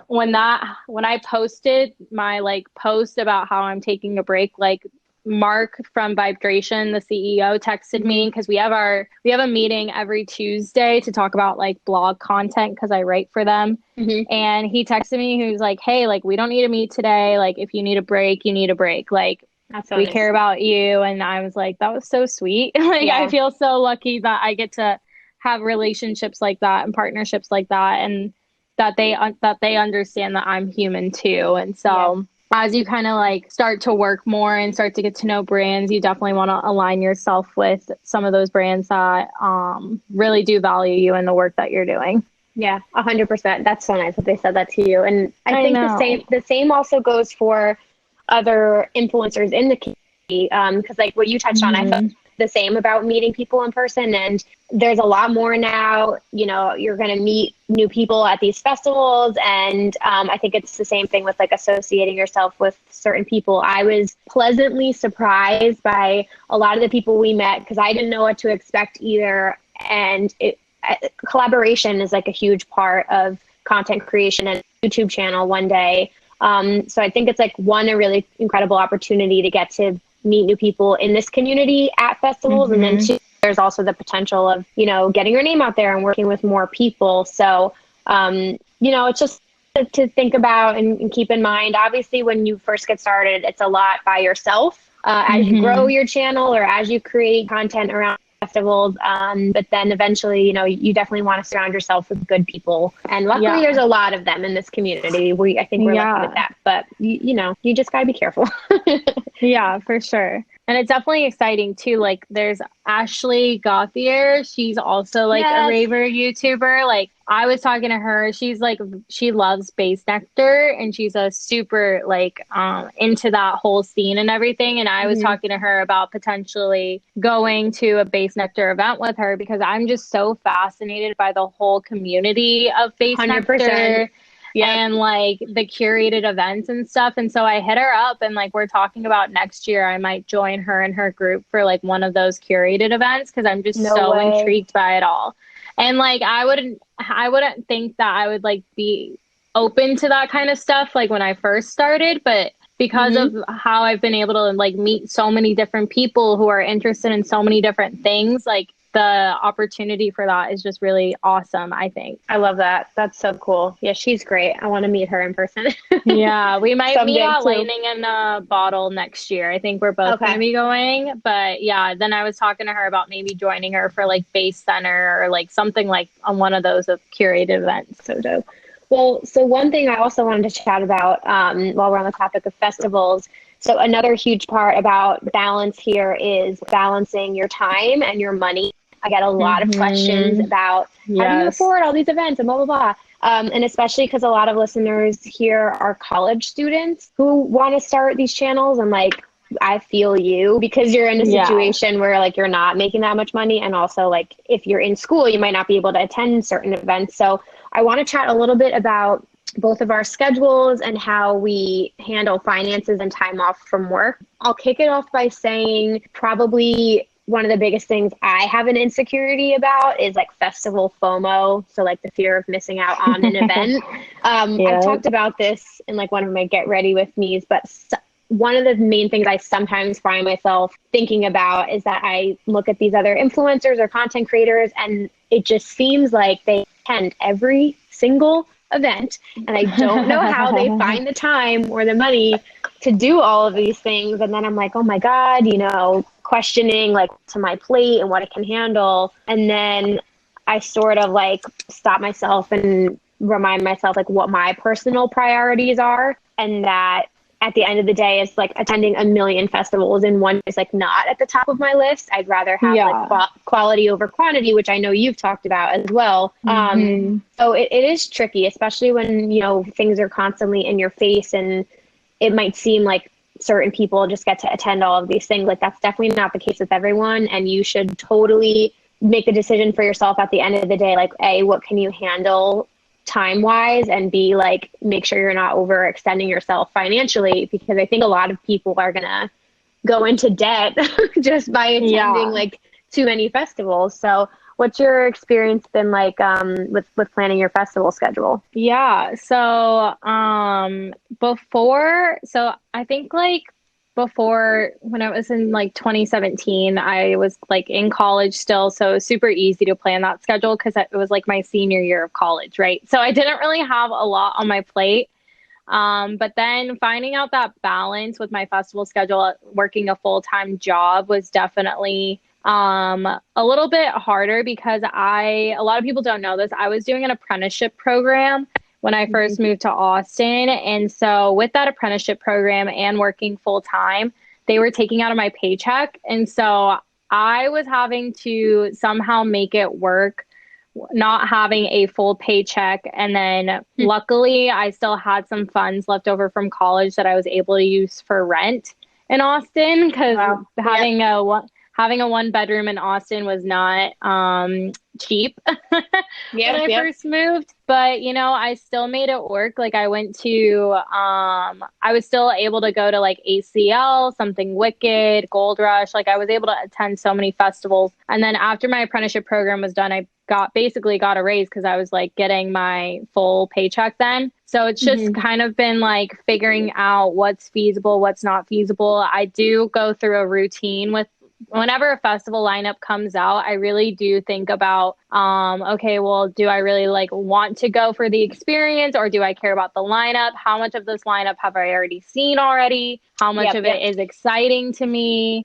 when I posted my like post about how I'm taking a break, like Mark from Vibration, the CEO, texted me, because we have a meeting every Tuesday to talk about like blog content, because I write for them. And he texted me, who's like, hey, like, we don't need to meet today. Like, if you need a break, you need a break. Like, we care about you. And I was like, that was so sweet. Like, I feel so lucky that I get to have relationships like that and partnerships like that, and that they understand that I'm human too. And so as you kind of like start to work more and start to get to know brands, you definitely want to align yourself with some of those brands that really do value you and the work that you're doing. Yeah, 100%. That's so nice that they said that to you. And I think the same also goes for other influencers in the community. Because like what you touched on, I felt the same about meeting people in person. And there's a lot more now. You know, you're going to meet new people at these festivals. And I think it's the same thing with like associating yourself with certain people. I was pleasantly surprised by a lot of the people we met, because I didn't know what to expect either. And collaboration is like a huge part of content creation and YouTube channel one day. So I think it's like a really incredible opportunity to get to meet new people in this community at festivals. And then two, there's also the potential of, you know, getting your name out there and working with more people. So, you know, it's just to think about and keep in mind. Obviously, when you first get started, it's a lot by yourself. As you grow your channel or as you create content around festivals, but then eventually, you know, you definitely want to surround yourself with good people. And luckily, there's a lot of them in this community. I think we're lucky with that. But, you know, you just got to be careful. Yeah, for sure. And it's definitely exciting too. Like, there's Ashley Gauthier. She's also like a Raver YouTuber. Like, I was talking to her. She's like, she loves Base Nectar, and she's a super like into that whole scene and everything. And I was talking to her about potentially going to a Base Nectar event with her, because I'm just so fascinated by the whole community of Base 100%. Nectar. And like the curated events and stuff. And so I hit her up, and like, we're talking about next year I might join her and her group for like one of those curated events, because I'm just intrigued by it all. And like, I wouldn't think that I would like be open to that kind of stuff like when I first started, but because of how I've been able to like meet so many different people who are interested in so many different things, like the opportunity for that is just really awesome, I think. I love that. That's so cool. Yeah, she's great. I want to meet her in person. Yeah, we might meet at Lightning in a Bottle next year. I think we're both going to be going. But yeah, then I was talking to her about maybe joining her for like Base Center or like something like on one of those curated events. So dope. Well, so one thing I also wanted to chat about while we're on the topic of festivals. So another huge part about balance here is balancing your time and your money. I get a lot of questions about how do you afford all these events and blah, blah, blah. And especially because a lot of listeners here are college students who want to start these channels. And like, I feel you, because you're in a situation where like you're not making that much money. And also like if you're in school, you might not be able to attend certain events. So I want to chat a little bit about both of our schedules and how we handle finances and time off from work. I'll kick it off by saying probably one of the biggest things I have an insecurity about is like festival FOMO. So like the fear of missing out on an event. I've talked about this in like one of my Get Ready With Me's, but one of the main things I sometimes find myself thinking about is that I look at these other influencers or content creators, and it just seems like they attend every single event, and I don't know how they find the time or the money to do all of these things. And then I'm like, oh my God, you know, questioning like to my plate and what it can handle. And then I sort of like stop myself and remind myself like what my personal priorities are, and that at the end of the day, it's like attending a million festivals and one is like not at the top of my list. I'd rather have like quality over quantity, which I know you've talked about as well. So it is tricky, especially when, you know, things are constantly in your face, and it might seem like certain people just get to attend all of these things. Like, that's definitely not the case with everyone. And you should totally make the decision for yourself at the end of the day, like, A, what can you handle time wise, and B, like, make sure you're not overextending yourself financially, because I think a lot of people are going to go into debt just by attending like too many festivals. So what's your experience been like with planning your festival schedule? Yeah. So I think like before, when I was in like 2017, I was like in college still. So it was super easy to plan that schedule because it was like my senior year of college, right? So I didn't really have a lot on my plate. But then finding out that balance with my festival schedule, working a full-time job, was definitely a little bit harder because a lot of people don't know this. I was doing an apprenticeship program when I first moved to Austin. And so with that apprenticeship program and working full time, they were taking out of my paycheck. And so I was having to somehow make it work, not having a full paycheck. And then luckily I still had some funds left over from college that I was able to use for rent in Austin, because having a one bedroom in Austin was not cheap when I first moved. But, you know, I still made it work. Like I went to, I was still able to go to like ACL, Something Wicked, Gold Rush. Like I was able to attend so many festivals. And then after my apprenticeship program was done, I basically got a raise because I was like getting my full paycheck then. So it's just kind of been like figuring out what's feasible, what's not feasible. I do go through a routine with whenever a festival lineup comes out. I really do think about, okay, well, do I really like want to go for the experience, or do I care about the lineup? How much of this lineup have I already seen already? How much of it is exciting to me?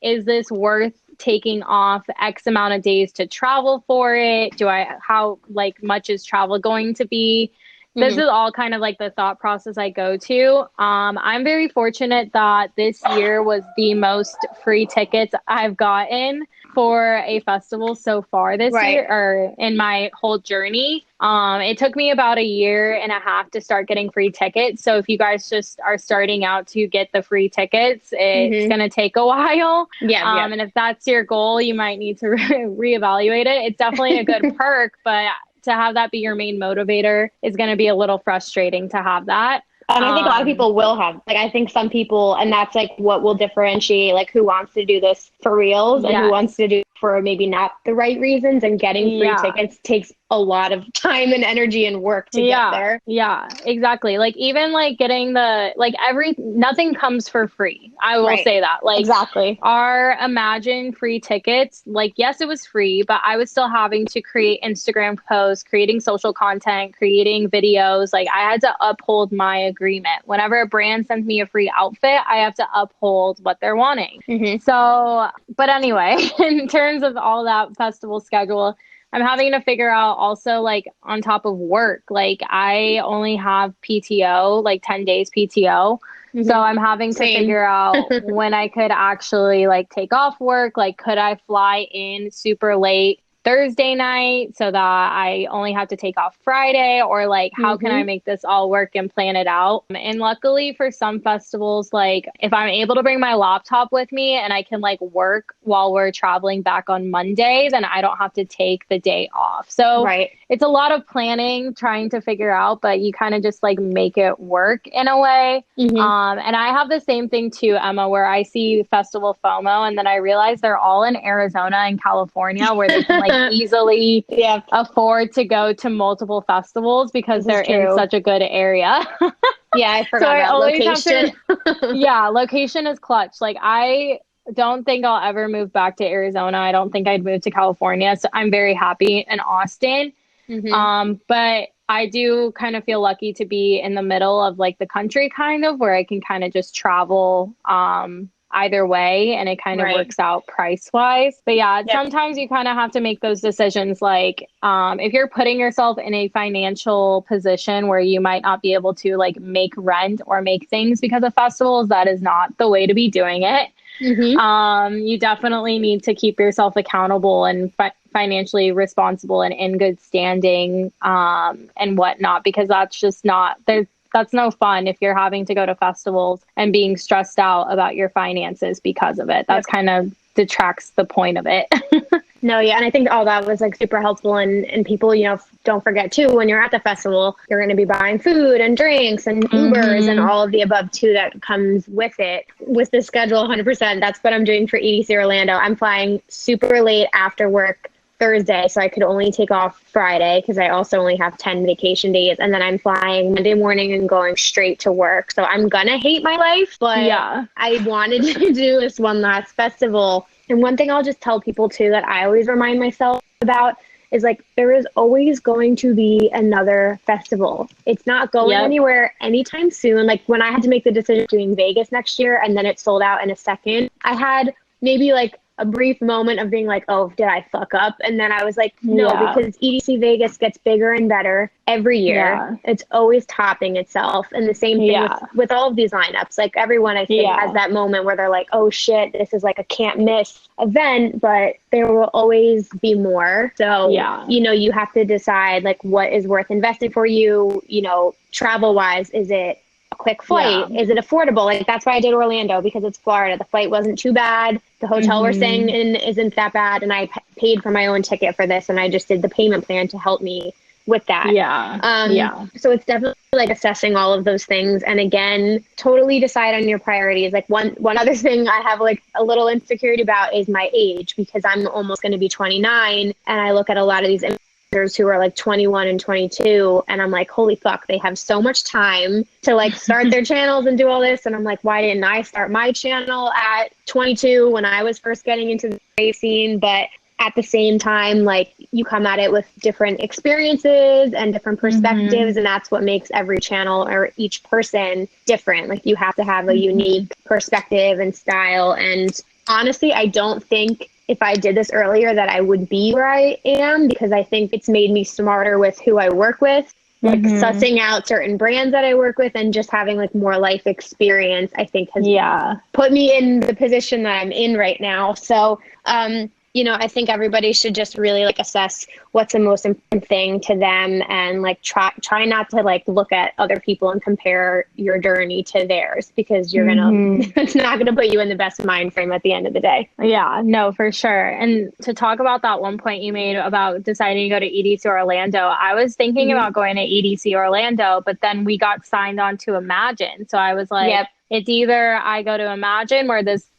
Is this worth taking off X amount of days to travel for it? How like much is travel going to be? This is all kind of like the thought process I go to. I'm very fortunate that this year was the most free tickets I've gotten for a festival so far this year, or in my whole journey. It took me about 1.5 years to start getting free tickets. So if you guys just are starting out to get the free tickets, it's going to take a while. And if that's your goal, you might need to reevaluate it. It's definitely a good perk, but to have that be your main motivator is going to be a little frustrating to have that. And I think a lot of people will have, like, I think some people, and that's like what will differentiate like who wants to do this for reals and who wants to do it for maybe not the right reasons. And getting free tickets takes a lot of time and energy and work to get there. Yeah, exactly. Like even like getting nothing comes for free. I will say that. Like exactly. Our Imagine free tickets, like, yes, it was free, but I was still having to create Instagram posts, creating social content, creating videos. Like I had to uphold my agreement. Whenever a brand sends me a free outfit, I have to uphold what they're wanting. So, but anyway, in terms of all that festival schedule, I'm having to figure out also, like, on top of work, like I only have PTO, like 10 days PTO. So I'm having to figure out when I could actually like take off work. Like, could I fly in super late Thursday night so that I only have to take off Friday, or like how can I make this all work and plan it out? And luckily for some festivals, like if I'm able to bring my laptop with me and I can like work while we're traveling back on Monday, then I don't have to take the day off. So it's a lot of planning, trying to figure out, but you kind of just like make it work in a way. And I have the same thing too, Emma, where I see festival FOMO and then I realize they're all in Arizona and California, where they can like easily afford to go to multiple festivals because they're in such a good area. I forgot about location. Location is clutch. Like I don't think I'll ever move back to Arizona. I don't think I'd move to California. So I'm very happy in Austin. But I do kind of feel lucky to be in the middle of like the country, kind of, where I can kind of just travel either way, and it kind of works out price wise. But sometimes you kind of have to make those decisions. Like if you're putting yourself in a financial position where you might not be able to like make rent or make things because of festivals, that is not the way to be doing it. You definitely need to keep yourself accountable and financially responsible and in good standing and whatnot, because that's just not that's no fun if you're having to go to festivals and being stressed out about your finances because of it. That's kind of detracts the point of it. No, yeah, and I think all that was like super helpful, and people, don't forget too, when you're at the festival, you're going to be buying food and drinks and Ubers and all of the above too that comes with it. With the schedule, 100%, that's what I'm doing for EDC Orlando. I'm flying super late after work Thursday, so I could only take off Friday because I also only have 10 vacation days, and then I'm flying Monday morning and going straight to work. So I'm gonna hate my life, but I wanted to do this one last festival. And one thing I'll just tell people too that I always remind myself about is like, there is always going to be another festival. It's not going anywhere anytime soon. Like when I had to make the decision doing Vegas next year and then it sold out in a second, I had maybe like a brief moment of being like, oh, did I fuck up? And then I was like, no, because EDC Vegas gets bigger and better every year. Yeah. It's always topping itself. And the same thing with all of these lineups. Like everyone, I think, has that moment where they're like, oh shit, this is like a can't miss event, but there will always be more. So, you have to decide like what is worth investing for you, travel wise. Is it a quick flight? Is it affordable? Like that's why I did Orlando, because it's Florida. The flight wasn't too bad. The hotel we're staying in isn't that bad. And I paid for my own ticket for this. And I just did the payment plan to help me with that. So it's definitely like assessing all of those things. And again, totally decide on your priorities. Like one other thing I have like a little insecurity about is my age, because I'm almost going to be 29. And I look at a lot of these who are like 21 and 22, and I'm like, holy fuck, they have so much time to like start their channels and do all this. And I'm like, why didn't I start my channel at 22 when I was first getting into the rave scene? But at the same time, like you come at it with different experiences and different perspectives, and that's what makes every channel or each person different. Like you have to have a unique perspective and style. And honestly, I don't think if I did this earlier that I would be where I am, because I think it's made me smarter with who I work with, like sussing out certain brands that I work with, and just having like more life experience, I think has put me in the position that I'm in right now. So, I think everybody should just really like assess what's the most important thing to them, and like try not to like look at other people and compare your journey to theirs, because you're it's not gonna put you in the best mind frame at the end of the day. Yeah, no, for sure. And to talk about that one point you made about deciding to go to EDC Orlando, I was thinking about going to EDC Orlando, but then we got signed on to Imagine. So I was like, it's either I go to Imagine, where this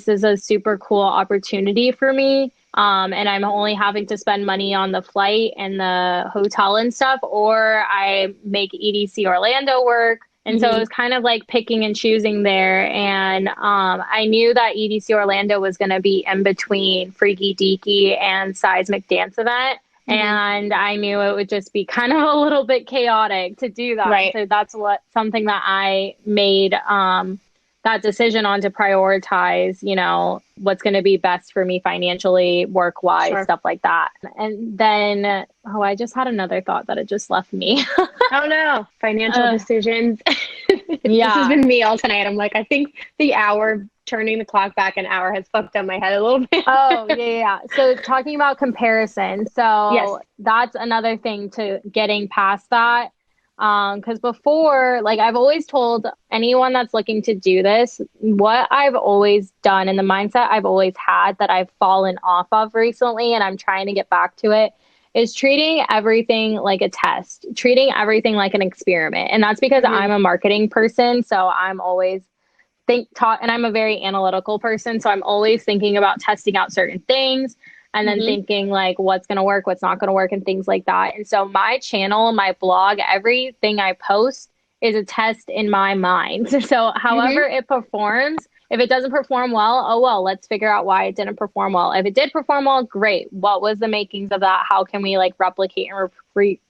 is a super cool opportunity for me, and I'm only having to spend money on the flight and the hotel and stuff, or I make EDC Orlando work. And so it was kind of like picking and choosing there. And I knew that EDC Orlando was going to be in between Freaky Deaky and Seismic Dance Event. And I knew it would just be kind of a little bit chaotic to do that. Right. So that's something that I made that decision on, to prioritize, what's going to be best for me financially, work-wise, stuff like that. And then, I just had another thought that it just left me. Oh no, financial decisions. This has been me all tonight. I'm like, I think the hour, turning the clock back an hour, has fucked up my head a little bit. So talking about comparison. So that's another thing to getting past that. Because before, like I've always told anyone that's looking to do this, what I've always done and the mindset I've always had that I've fallen off of recently, and I'm trying to get back to it, is treating everything like a test, treating everything like an experiment. And that's because I'm a marketing person. So I'm always and I'm a very analytical person. So I'm always thinking about testing out certain things, and then thinking like what's going to work, what's not going to work, and things like that. And so my channel, my blog, everything I post is a test in my mind. So however it performs, if it doesn't perform well, oh well, let's figure out why it didn't perform well. If it did perform well, great. What was the makings of that? How can we like replicate and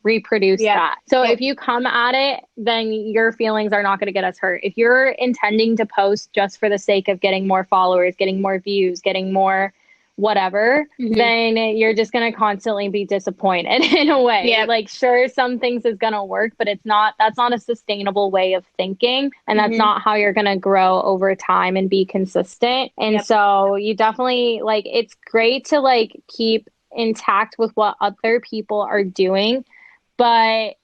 reproduce that? So if you come at it, then your feelings are not going to get us hurt. If you're intending to post just for the sake of getting more followers, getting more views, getting more whatever, then you're just going to constantly be disappointed in a way. Like, sure, some things is going to work, but that's not a sustainable way of thinking. And that's not how you're going to grow over time and be consistent. And so you definitely like, it's great to like keep intact with what other people are doing, but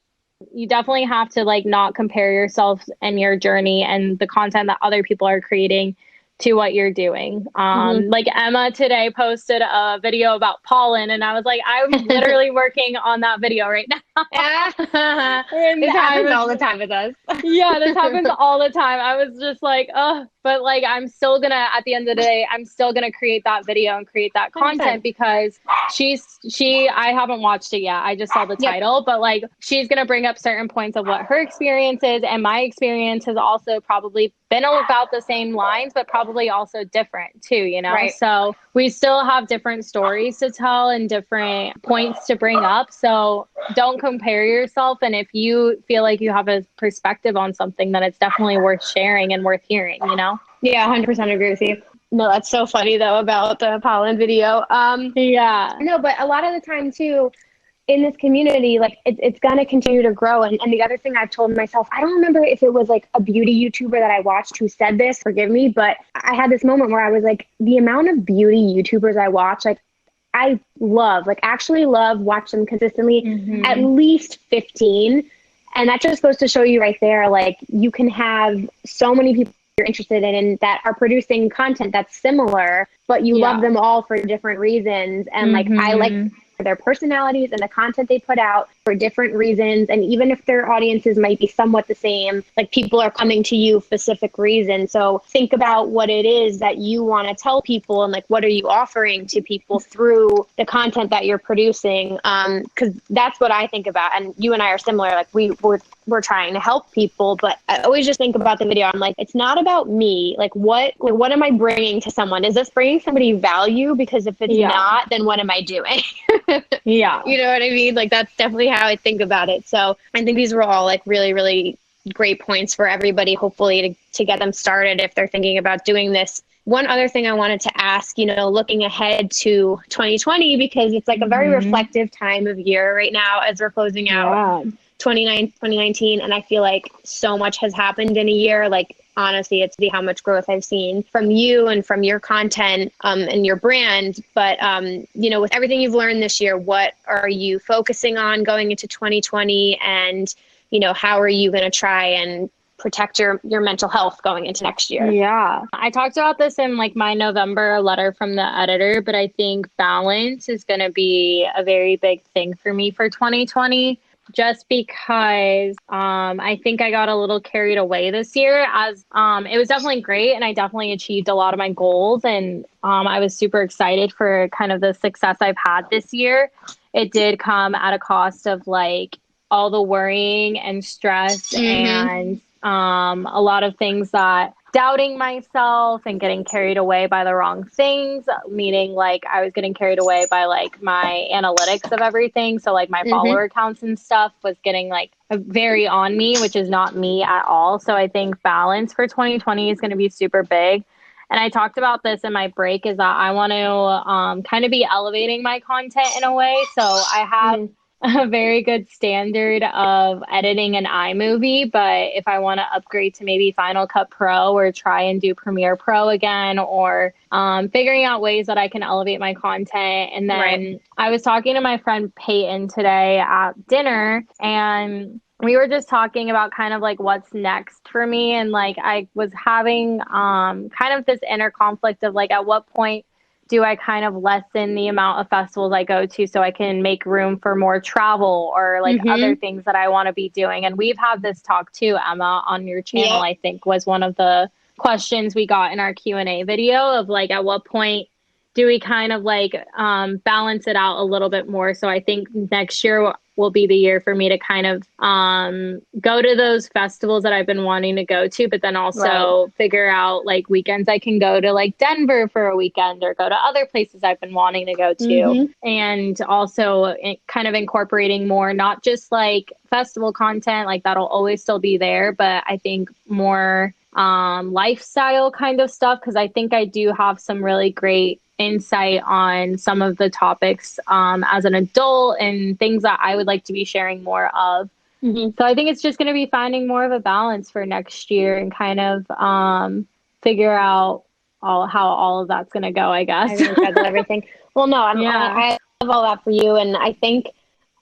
you definitely have to like not compare yourself and your journey and the content that other people are creating to what you're doing. Like Emma today posted a video about pollen, and I was like, I'm literally working on that video right now. This happens all the time with us. Yeah, this happens all the time. I was just like, oh, but like, I'm still gonna, at the end of the day, I'm still gonna create that video and create that content 100%. because I haven't watched it yet. I just saw the title, but like, she's gonna bring up certain points of what her experience is, and my experience has also probably been about the same lines, but probably also different too, you know? Right. So we still have different stories to tell and different points to bring up. So don't compare yourself. And if you feel like you have a perspective on something, then it's definitely worth sharing and worth hearing, you know? Yeah, 100% agree with you. No, that's so funny though about the pollen video. Yeah. No, but a lot of the time too, in this community, like it's going to continue to grow. And the other thing I've told myself, I don't remember if it was like a beauty YouTuber that I watched who said this, forgive me, but I had this moment where I was like, the amount of beauty YouTubers I watch, like I love, like actually love, watch them consistently, at least 15. And that just goes to show you right there, like you can have so many people you're interested in and that are producing content that's similar, but you love them all for different reasons. And like, I like their personalities and the content they put out for different reasons. And even if their audiences might be somewhat the same, like people are coming to you for specific reasons. So think about what it is that you want to tell people and like, what are you offering to people through the content that you're producing? Because that's what I think about. And you and I are similar. Like we're trying to help people, but I always just think about the video. I'm like, it's not about me. Like what am I bringing to someone? Is this bringing somebody value? Because if it's not, then what am I doing? Yeah. You know what I mean? Like that's definitely how I think about it. So I think these were all like really, really great points for everybody, hopefully to get them started if they're thinking about doing this. One other thing I wanted to ask, you know, looking ahead to 2020, because it's like a very reflective time of year right now as we're closing out 2019. And I feel like so much has happened in a year. Like, honestly, it's how much growth I've seen from you and from your content and your brand. But, you know, with everything you've learned this year, what are you focusing on going into 2020? And, you know, how are you going to try and protect your mental health going into next year? Yeah. I talked about this in like my November letter from the editor, but I think balance is going to be a very big thing for me for 2020. Just because I think I got a little carried away this year as it was definitely great and I definitely achieved a lot of my goals and I was super excited for kind of the success I've had this year. It did come at a cost of like all the worrying and stress and a lot of things that doubting myself and getting carried away by the wrong things, meaning like I was getting carried away by like my analytics of everything. So like my follower counts and stuff was getting like very on me, which is not me at all. So I think balance for 2020 is going to be super big. And I talked about this in my break is that I want to kind of be elevating my content in a way. So I have a very good standard of editing an iMovie, but if I want to upgrade to maybe Final Cut Pro or try and do Premiere Pro again, or figuring out ways that I can elevate my content. And then I was talking to my friend Peyton today at dinner, and we were just talking about kind of like what's next for me. And like I was having kind of this inner conflict of like, at what point do I kind of lessen the amount of festivals I go to so I can make room for more travel or like other things that I want to be doing? And we've had this talk too, Emma, on your channel, I think was one of the questions we got in our Q&A video of like, at what point do we kind of like balance it out a little bit more? So I think next year will be the year for me to kind of go to those festivals that I've been wanting to go to, but then also figure out like weekends I can go to like Denver for a weekend or go to other places I've been wanting to go to. And also kind of incorporating more, not just like festival content, like that'll always still be there, but I think more lifestyle kind of stuff. Cause I think I do have some really great insight on some of the topics as an adult and things that I would like to be sharing more of. So I think it's just going to be finding more of a balance for next year and kind of figure out how all of that's going to go, I guess. Everything. Well, no, I love all that for you. And I think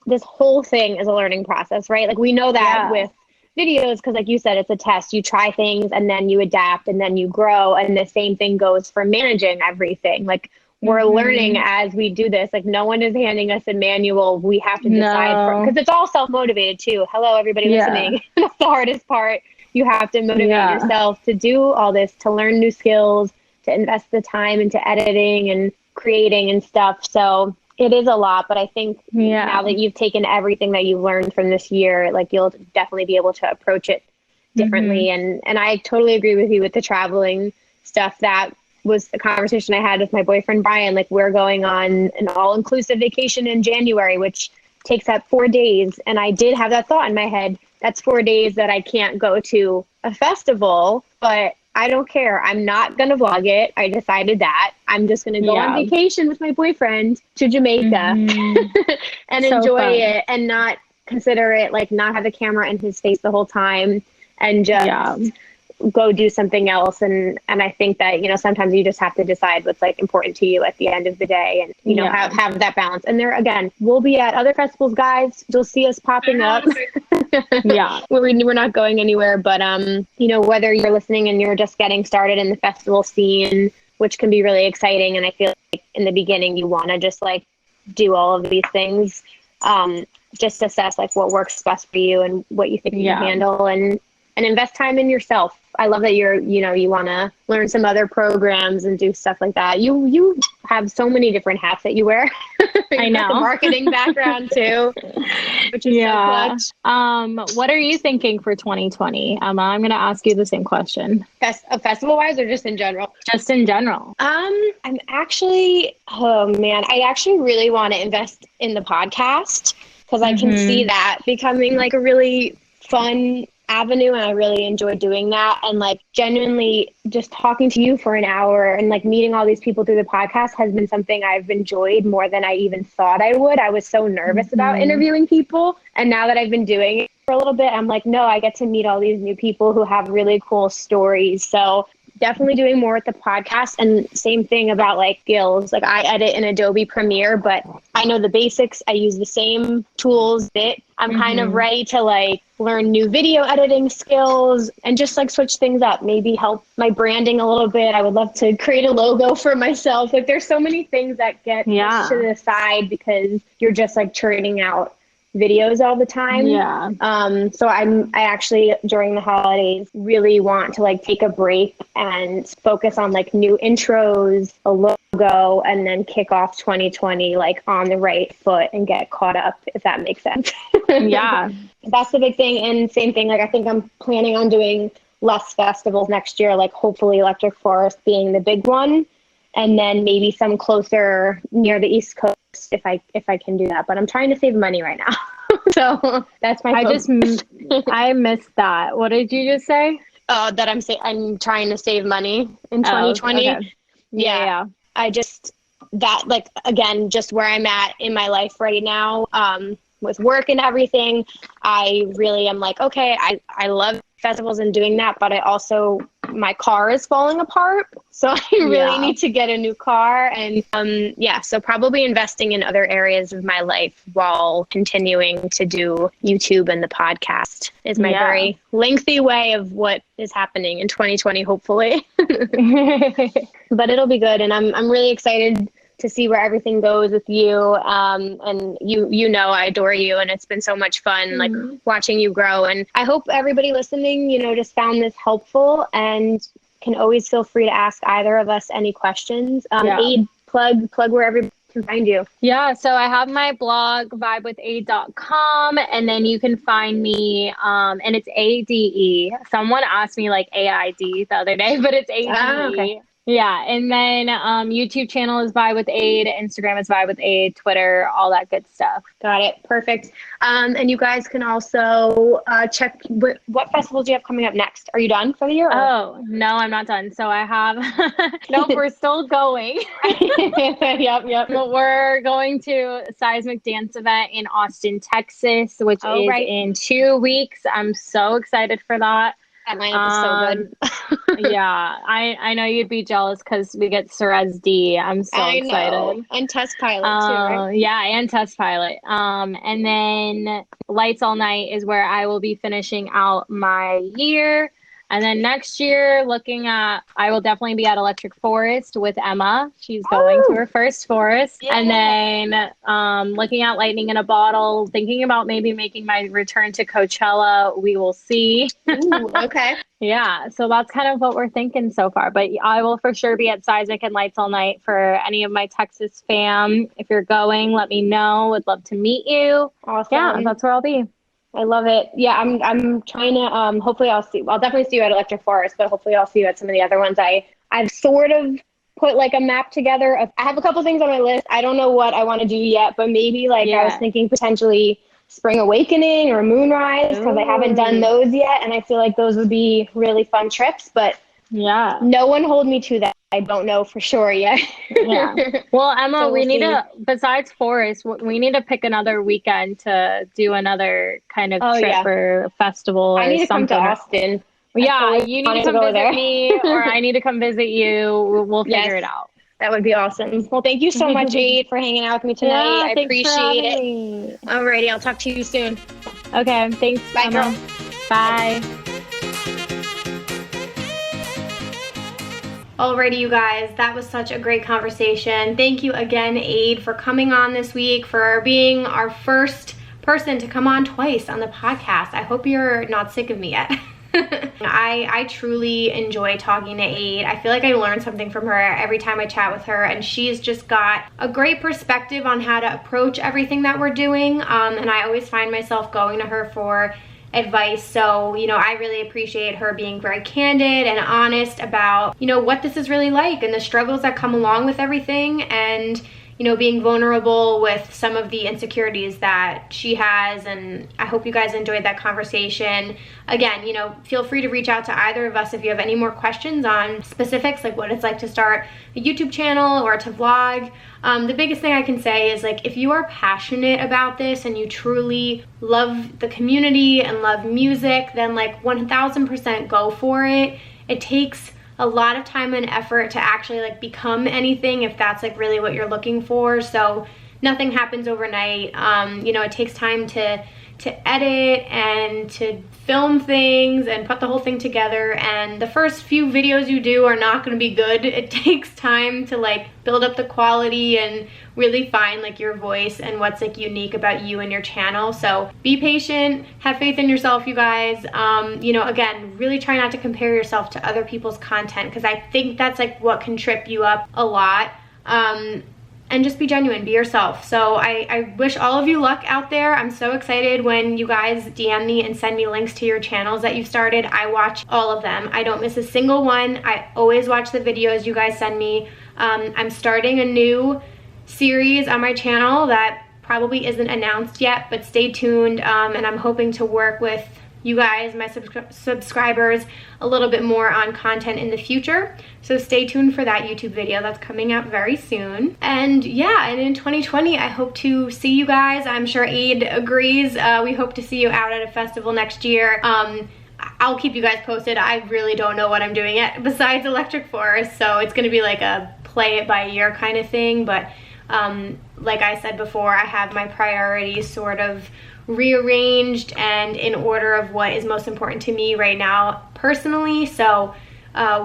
this whole thing is a learning process, right? Like we know that with videos because, like you said, it's a test. You try things and then you adapt and then you grow. And the same thing goes for managing everything. Like, we're learning as we do this. Like, no one is handing us a manual. We have to decide because it's all self-motivated too. Hello, everybody listening. That's the hardest part. You have to motivate yourself to do all this, to learn new skills, to invest the time into editing and creating and stuff. So it is a lot, but I think now that you've taken everything that you've learned from this year, like, you'll definitely be able to approach it differently. And I totally agree with you with the traveling stuff. That was a conversation I had with my boyfriend, Brian. Like, we're going on an all-inclusive vacation in January, which takes up 4 days. And I did have that thought in my head. That's 4 days that I can't go to a festival, but I don't care. I'm not going to vlog it. I decided that. I'm just going to go on vacation with my boyfriend to Jamaica and enjoy it and not consider it, like, not have a camera in his face the whole time and just go do something else. And I think that, sometimes you just have to decide what's, like, important to you at the end of the day and, have that balance. And there, again, we'll be at other festivals, guys. You'll see us popping up. We're not going anywhere, but, whether you're listening and you're just getting started in the festival scene, which can be really exciting. And I feel like in the beginning, you want to just, like, do all of these things, just assess, like, what works best for you and what you think you can handle and invest time in yourself. I love that you want to learn some other programs and do stuff like that. You have so many different hats that you wear. I know. The marketing background too, which is so clutch. What are you thinking for 2020? I'm going to ask you the same question. Festival wise or just in general? Just in general. I actually really want to invest in the podcast because I can see that becoming, like, a really fun avenue, and I really enjoy doing that. And, like, genuinely just talking to you for an hour and, like, meeting all these people through the podcast has been something I've enjoyed more than I even thought I would. I was so nervous about interviewing people, and now that I've been doing it for a little bit, I'm like, no, I get to meet all these new people who have really cool stories. So definitely doing more with the podcast. And same thing about, like, skills. Like, I edit in Adobe Premiere, but I know the basics. I use the same tools that I'm kind of ready to, like, learn new video editing skills and just, like, switch things up, maybe help my branding a little bit. I would love to create a logo for myself. Like, there's so many things that get pushed to the side because you're just, like, churning out videos all the time. So I actually during the holidays really want to, like, take a break and focus on, like, new intros, a logo, and then kick off 2020, like, on the right foot and get caught up, if that makes sense. That's the big thing. And same thing, like, I think I'm planning on doing less festivals next year, like, hopefully Electric Forest being the big one, and then maybe some closer near the East Coast if I can do that. But I'm trying to save money right now. So that's my focus. I missed that. What did you just say? That I'm trying to save money in 2020. Okay. Yeah. I just, that, like, again, just where I'm at in my life right now, with work and everything, I really am like, okay, I love festivals and doing that, but I also, my car is falling apart. So I really need to get a new car. And so probably investing in other areas of my life while continuing to do YouTube and the podcast is my very lengthy way of what is happening in 2020, hopefully. But it'll be good. And I'm really excited to see where everything goes with you. And I adore you, and it's been so much fun, like, watching you grow. And I hope everybody listening, just found this helpful and can always feel free to ask either of us any questions. Aid, plug where everybody can find you. Yeah, so I have my blog, vibewithaid.com, and then you can find me, and it's ADE. Someone asked me, like, AID the other day, but it's ADE. Okay. Yeah, and then YouTube channel is Vibe with Aid, Instagram is Vibe with Aid, Twitter, all that good stuff. Got it. Perfect. And you guys can also check what festivals do you have coming up next? Are you done for the year? Oh, no, I'm not done. So I have, nope, we're still going. Yep. But we're going to a Seismic Dance event in Austin, Texas, which is in 2 weeks. I'm so excited for that. That lineup is so good. Yeah, I know you'd be jealous because we get Cerez D. I'm so I excited. know. And Test Pilot too, right? Yeah, and Test Pilot. And then Lights All Night is where I will be finishing out my year. And then next year, I will definitely be at Electric Forest with Emma. She's going to her first forest. Yeah. And then looking at Lightning in a Bottle, thinking about maybe making my return to Coachella. We will see. Ooh, okay. Yeah, so that's kind of what we're thinking so far. But I will for sure be at Seismic and Lights All Night for any of my Texas fam. If you're going, let me know. Would love to meet you. Awesome. Yeah, that's where I'll be. I love it. Yeah, I'm trying to hopefully I'll definitely see you at Electric Forest, but hopefully I'll see you at some of the other ones. I've sort of put like a map together I have a couple things on my list. I don't know what I want to do yet, but maybe I was thinking potentially Spring Awakening or Moonrise because I haven't done those yet, and I feel like those would be really fun trips, but yeah, no one hold me to that. I don't know for sure yet. Yeah. Well, Emma, So we we'll need see. besides Forest, we need to pick another weekend to do another kind of trip yeah. or festival or I need to come something. to Austin. Yeah, you need to come go visit there. me or I need to come visit you. We'll figure it out. That would be awesome. Well, thank you so much, Aid, for hanging out with me tonight. Yeah, I thanks for appreciate having it. me. Alrighty, I'll talk to you soon. Okay, thanks, Bye, Emma. girl. Bye. Alrighty, you guys, that was such a great conversation. Thank you again, Aid, for coming on this week, for being our first person to come on twice on the podcast. I hope you're not sick of me yet. I truly enjoy talking to Aid. I feel like I learn something from her every time I chat with her, and she's just got a great perspective on how to approach everything that we're doing, and I always find myself going to her for advice. So, I really appreciate her being very candid and honest about, what this is really like and the struggles that come along with everything, and being vulnerable with some of the insecurities that she has. And I hope you guys enjoyed that conversation. Again, feel free to reach out to either of us if you have any more questions on specifics, like what it's like to start a YouTube channel or to vlog. The biggest thing I can say is, if you are passionate about this and you truly love the community and love music, then 1000% go for it. It takes a lot of time and effort to actually become anything, if that's really what you're looking for. So nothing happens overnight. It takes time to edit and to film things and put the whole thing together, and the first few videos you do are not going to be good. It takes time to build up the quality and really find your voice and what's unique about you and your channel. So be patient, have faith in yourself, you guys. Again, really try not to compare yourself to other people's content, because I think that's what can trip you up a lot. And just be genuine, be yourself. So I wish all of you luck out there. I'm so excited when you guys DM me and send me links to your channels that you've started. I watch all of them. I don't miss a single one. I always watch the videos you guys send me. I'm starting a new series on my channel that probably isn't announced yet, but stay tuned. And I'm hoping to work with you guys, my subscribers, a little bit more on content in the future. So stay tuned for that YouTube video that's coming out very soon. And yeah, and in 2020, I hope to see you guys. I'm sure Aid agrees. We hope to see you out at a festival next year. I'll keep you guys posted. I really don't know what I'm doing yet besides Electric Forest, so it's gonna be a play it by ear kind of thing. But like I said before, I have my priorities sort of rearranged and in order of what is most important to me right now personally. So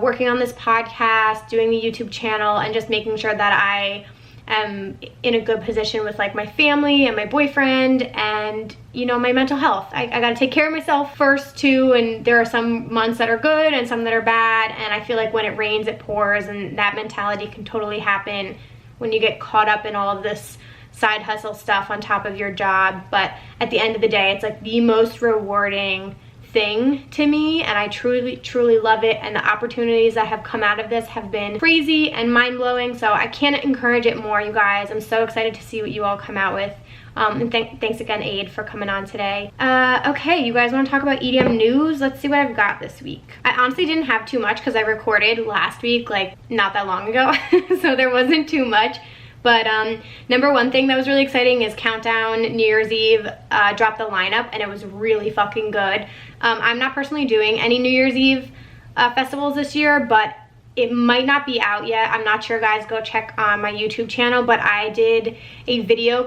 working on this podcast, doing the YouTube channel, and just making sure that I am in a good position with my family and my boyfriend and my mental health. I gotta take care of myself first too, and there are some months that are good and some that are bad, and I feel like when it rains it pours, and that mentality can totally happen when you get caught up in all of this side hustle stuff on top of your job. But at the end of the day, it's the most rewarding thing to me, and I truly love it, and the opportunities that have come out of this have been crazy and mind-blowing. So I can't encourage it more, you guys. I'm so excited to see what you all come out with. And thanks again, Aid, for coming on today. Okay, you guys want to talk about EDM news? Let's see what I've got this week. I honestly didn't have too much because I recorded last week not that long ago, so there wasn't too much. But number one thing that was really exciting is Countdown New Year's Eve dropped the lineup, and it was really fucking good. I'm not personally doing any New Year's Eve festivals this year, but it might not be out yet. I'm not sure, guys. Go check on my YouTube channel, but I did a video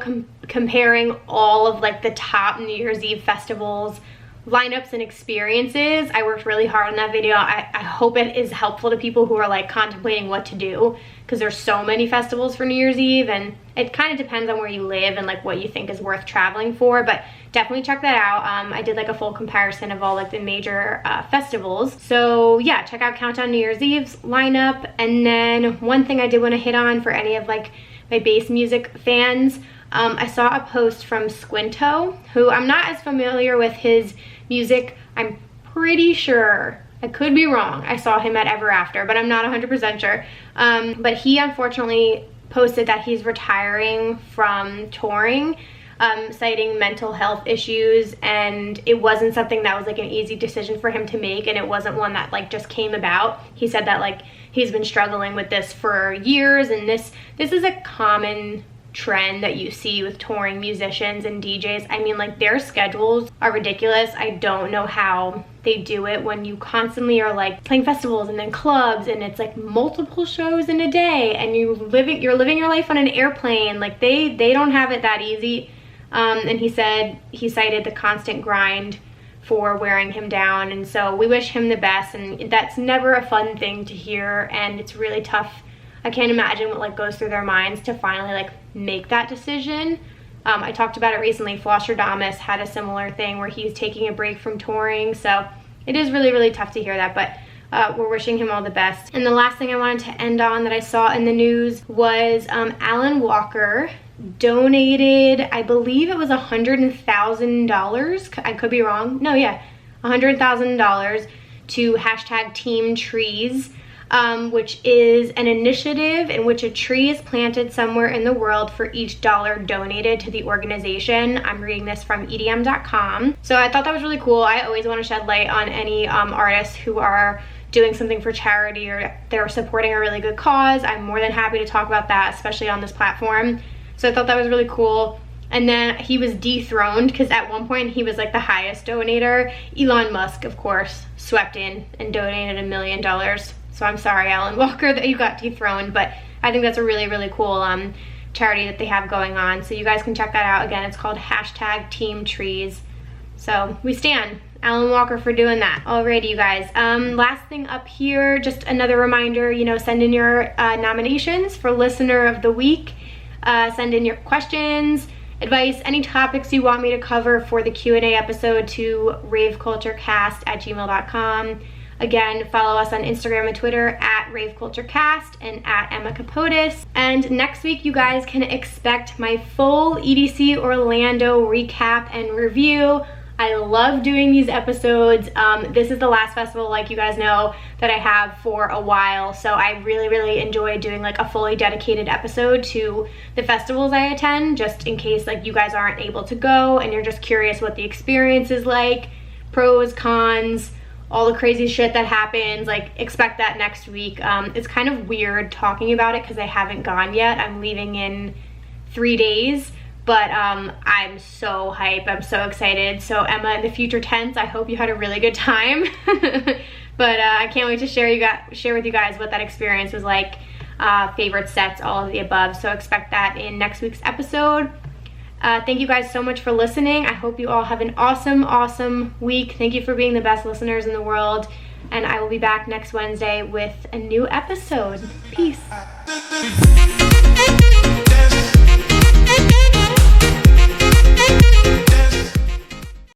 comparing all of like the top New Year's Eve festivals lineups and experiences. I worked really hard on that video. I hope it is helpful to people who are like contemplating what to do, because there's so many festivals for New Year's Eve, and it kind of depends on where you live and like what you think is worth traveling for, but definitely check that out. I did like a full comparison of all like the major festivals. So yeah, check out Countdown New Year's Eve's lineup. And then one thing I did want to hit on for any of like my bass music fans, I saw a post from Squinto, who I'm not as familiar with his music. I'm pretty sure, I could be wrong, I saw him at Ever After, but I'm not 100% sure. But he unfortunately posted that he's retiring from touring, citing mental health issues, and it wasn't something that was like an easy decision for him to make, and it wasn't one that like just came about. He said that like he's been struggling with this for years, and this is a common trend that you see with touring musicians and DJs. I mean, like, their schedules are ridiculous. I don't know how they do it when you constantly are like playing festivals and then clubs, and it's like multiple shows in a day, and you're living your life on an airplane. Like they don't have it that easy. And he said he cited the constant grind for wearing him down, and so we wish him the best, and that's never a fun thing to hear, and it's really tough. I can't imagine what like goes through their minds to finally like make that decision. I talked about it recently. Flosstradamus had a similar thing where he's taking a break from touring, so it is really, really tough to hear that, but we're wishing him all the best. And the last thing I wanted to end on that I saw in the news was Alan Walker donated, I believe it was $100,000, I could be wrong, no, yeah, $100,000 to hashtag Team Trees, which is an initiative in which a tree is planted somewhere in the world for each dollar donated to the organization. I'm reading this from EDM.com. So I thought that was really cool. I always want to shed light on any artists who are doing something for charity or they're supporting a really good cause. I'm more than happy to talk about that, especially on this platform. So I thought that was really cool. And then he was dethroned because at one point he was like the highest donator. Elon Musk, of course, swept in and donated $1 million. So I'm sorry, Alan Walker, that you got dethroned, but I think that's a really, really cool charity that they have going on. So you guys can check that out. Again, it's called hashtag Team Trees. So we stand Alan Walker for doing that. Alrighty, you guys. Last thing up here, just another reminder, you know, send in your nominations for Listener of the Week. Send in your questions, advice, any topics you want me to cover for the Q&A episode to raveculturecast@gmail.com. Again, follow us on Instagram and Twitter at raveculturecast and at Emma Kapotes. And next week, you guys can expect my full EDC Orlando recap and review. I love doing these episodes. This is the last festival, like you guys know, that I have for a while. So I really, really enjoy doing like a fully dedicated episode to the festivals I attend, just in case like you guys aren't able to go and you're just curious what the experience is like, pros, cons, all the crazy shit that happens. Like, expect that next week. It's kind of weird talking about it because I haven't gone yet. I'm leaving in 3 days, but I'm so hype. I'm so excited. So Emma, in the future tense, I hope you had a really good time. But I can't wait to share with you guys what that experience was like, favorite sets, all of the above. So expect that in next week's episode. Thank you guys so much for listening. I hope you all have an awesome, awesome week. Thank you for being the best listeners in the world. And I will be back next Wednesday with a new episode. Peace.